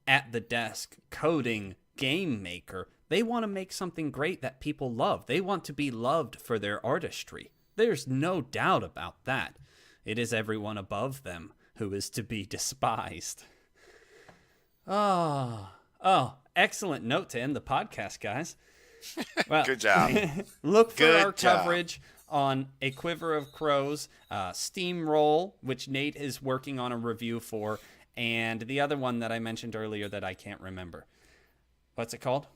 at the desk coding game maker, they want to make something great that people love. They want to be loved for their artistry. There's no doubt about that. It is everyone above them who is to be despised. Oh, excellent note to end the podcast, guys. Well, Good job. look for Good our job. coverage on A Quiver of Crows, Steamroll, which Nate is working on a review for, and the other one that I mentioned earlier that I can't remember. What's it called?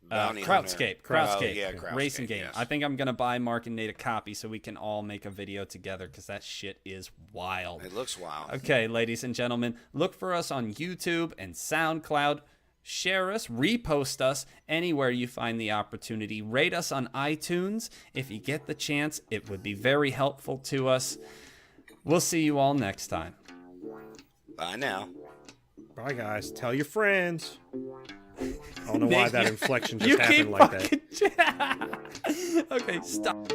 Bounty Crowdscape. Hunter. Crowdscape. Oh, yeah, Crowdscape, Racing game. yes. I think I'm going to buy Mark and Nate a copy so we can all make a video together because that shit is wild. It looks wild. Okay, ladies and gentlemen, look for us on YouTube and SoundCloud. Share us, repost us anywhere you find the opportunity. Rate us on iTunes if you get the chance. It would be very helpful to us. We'll see you all next time. Bye now. Bye, guys. Tell your friends. I don't know why that inflection just You happened keep like that. fucking... Okay, stop.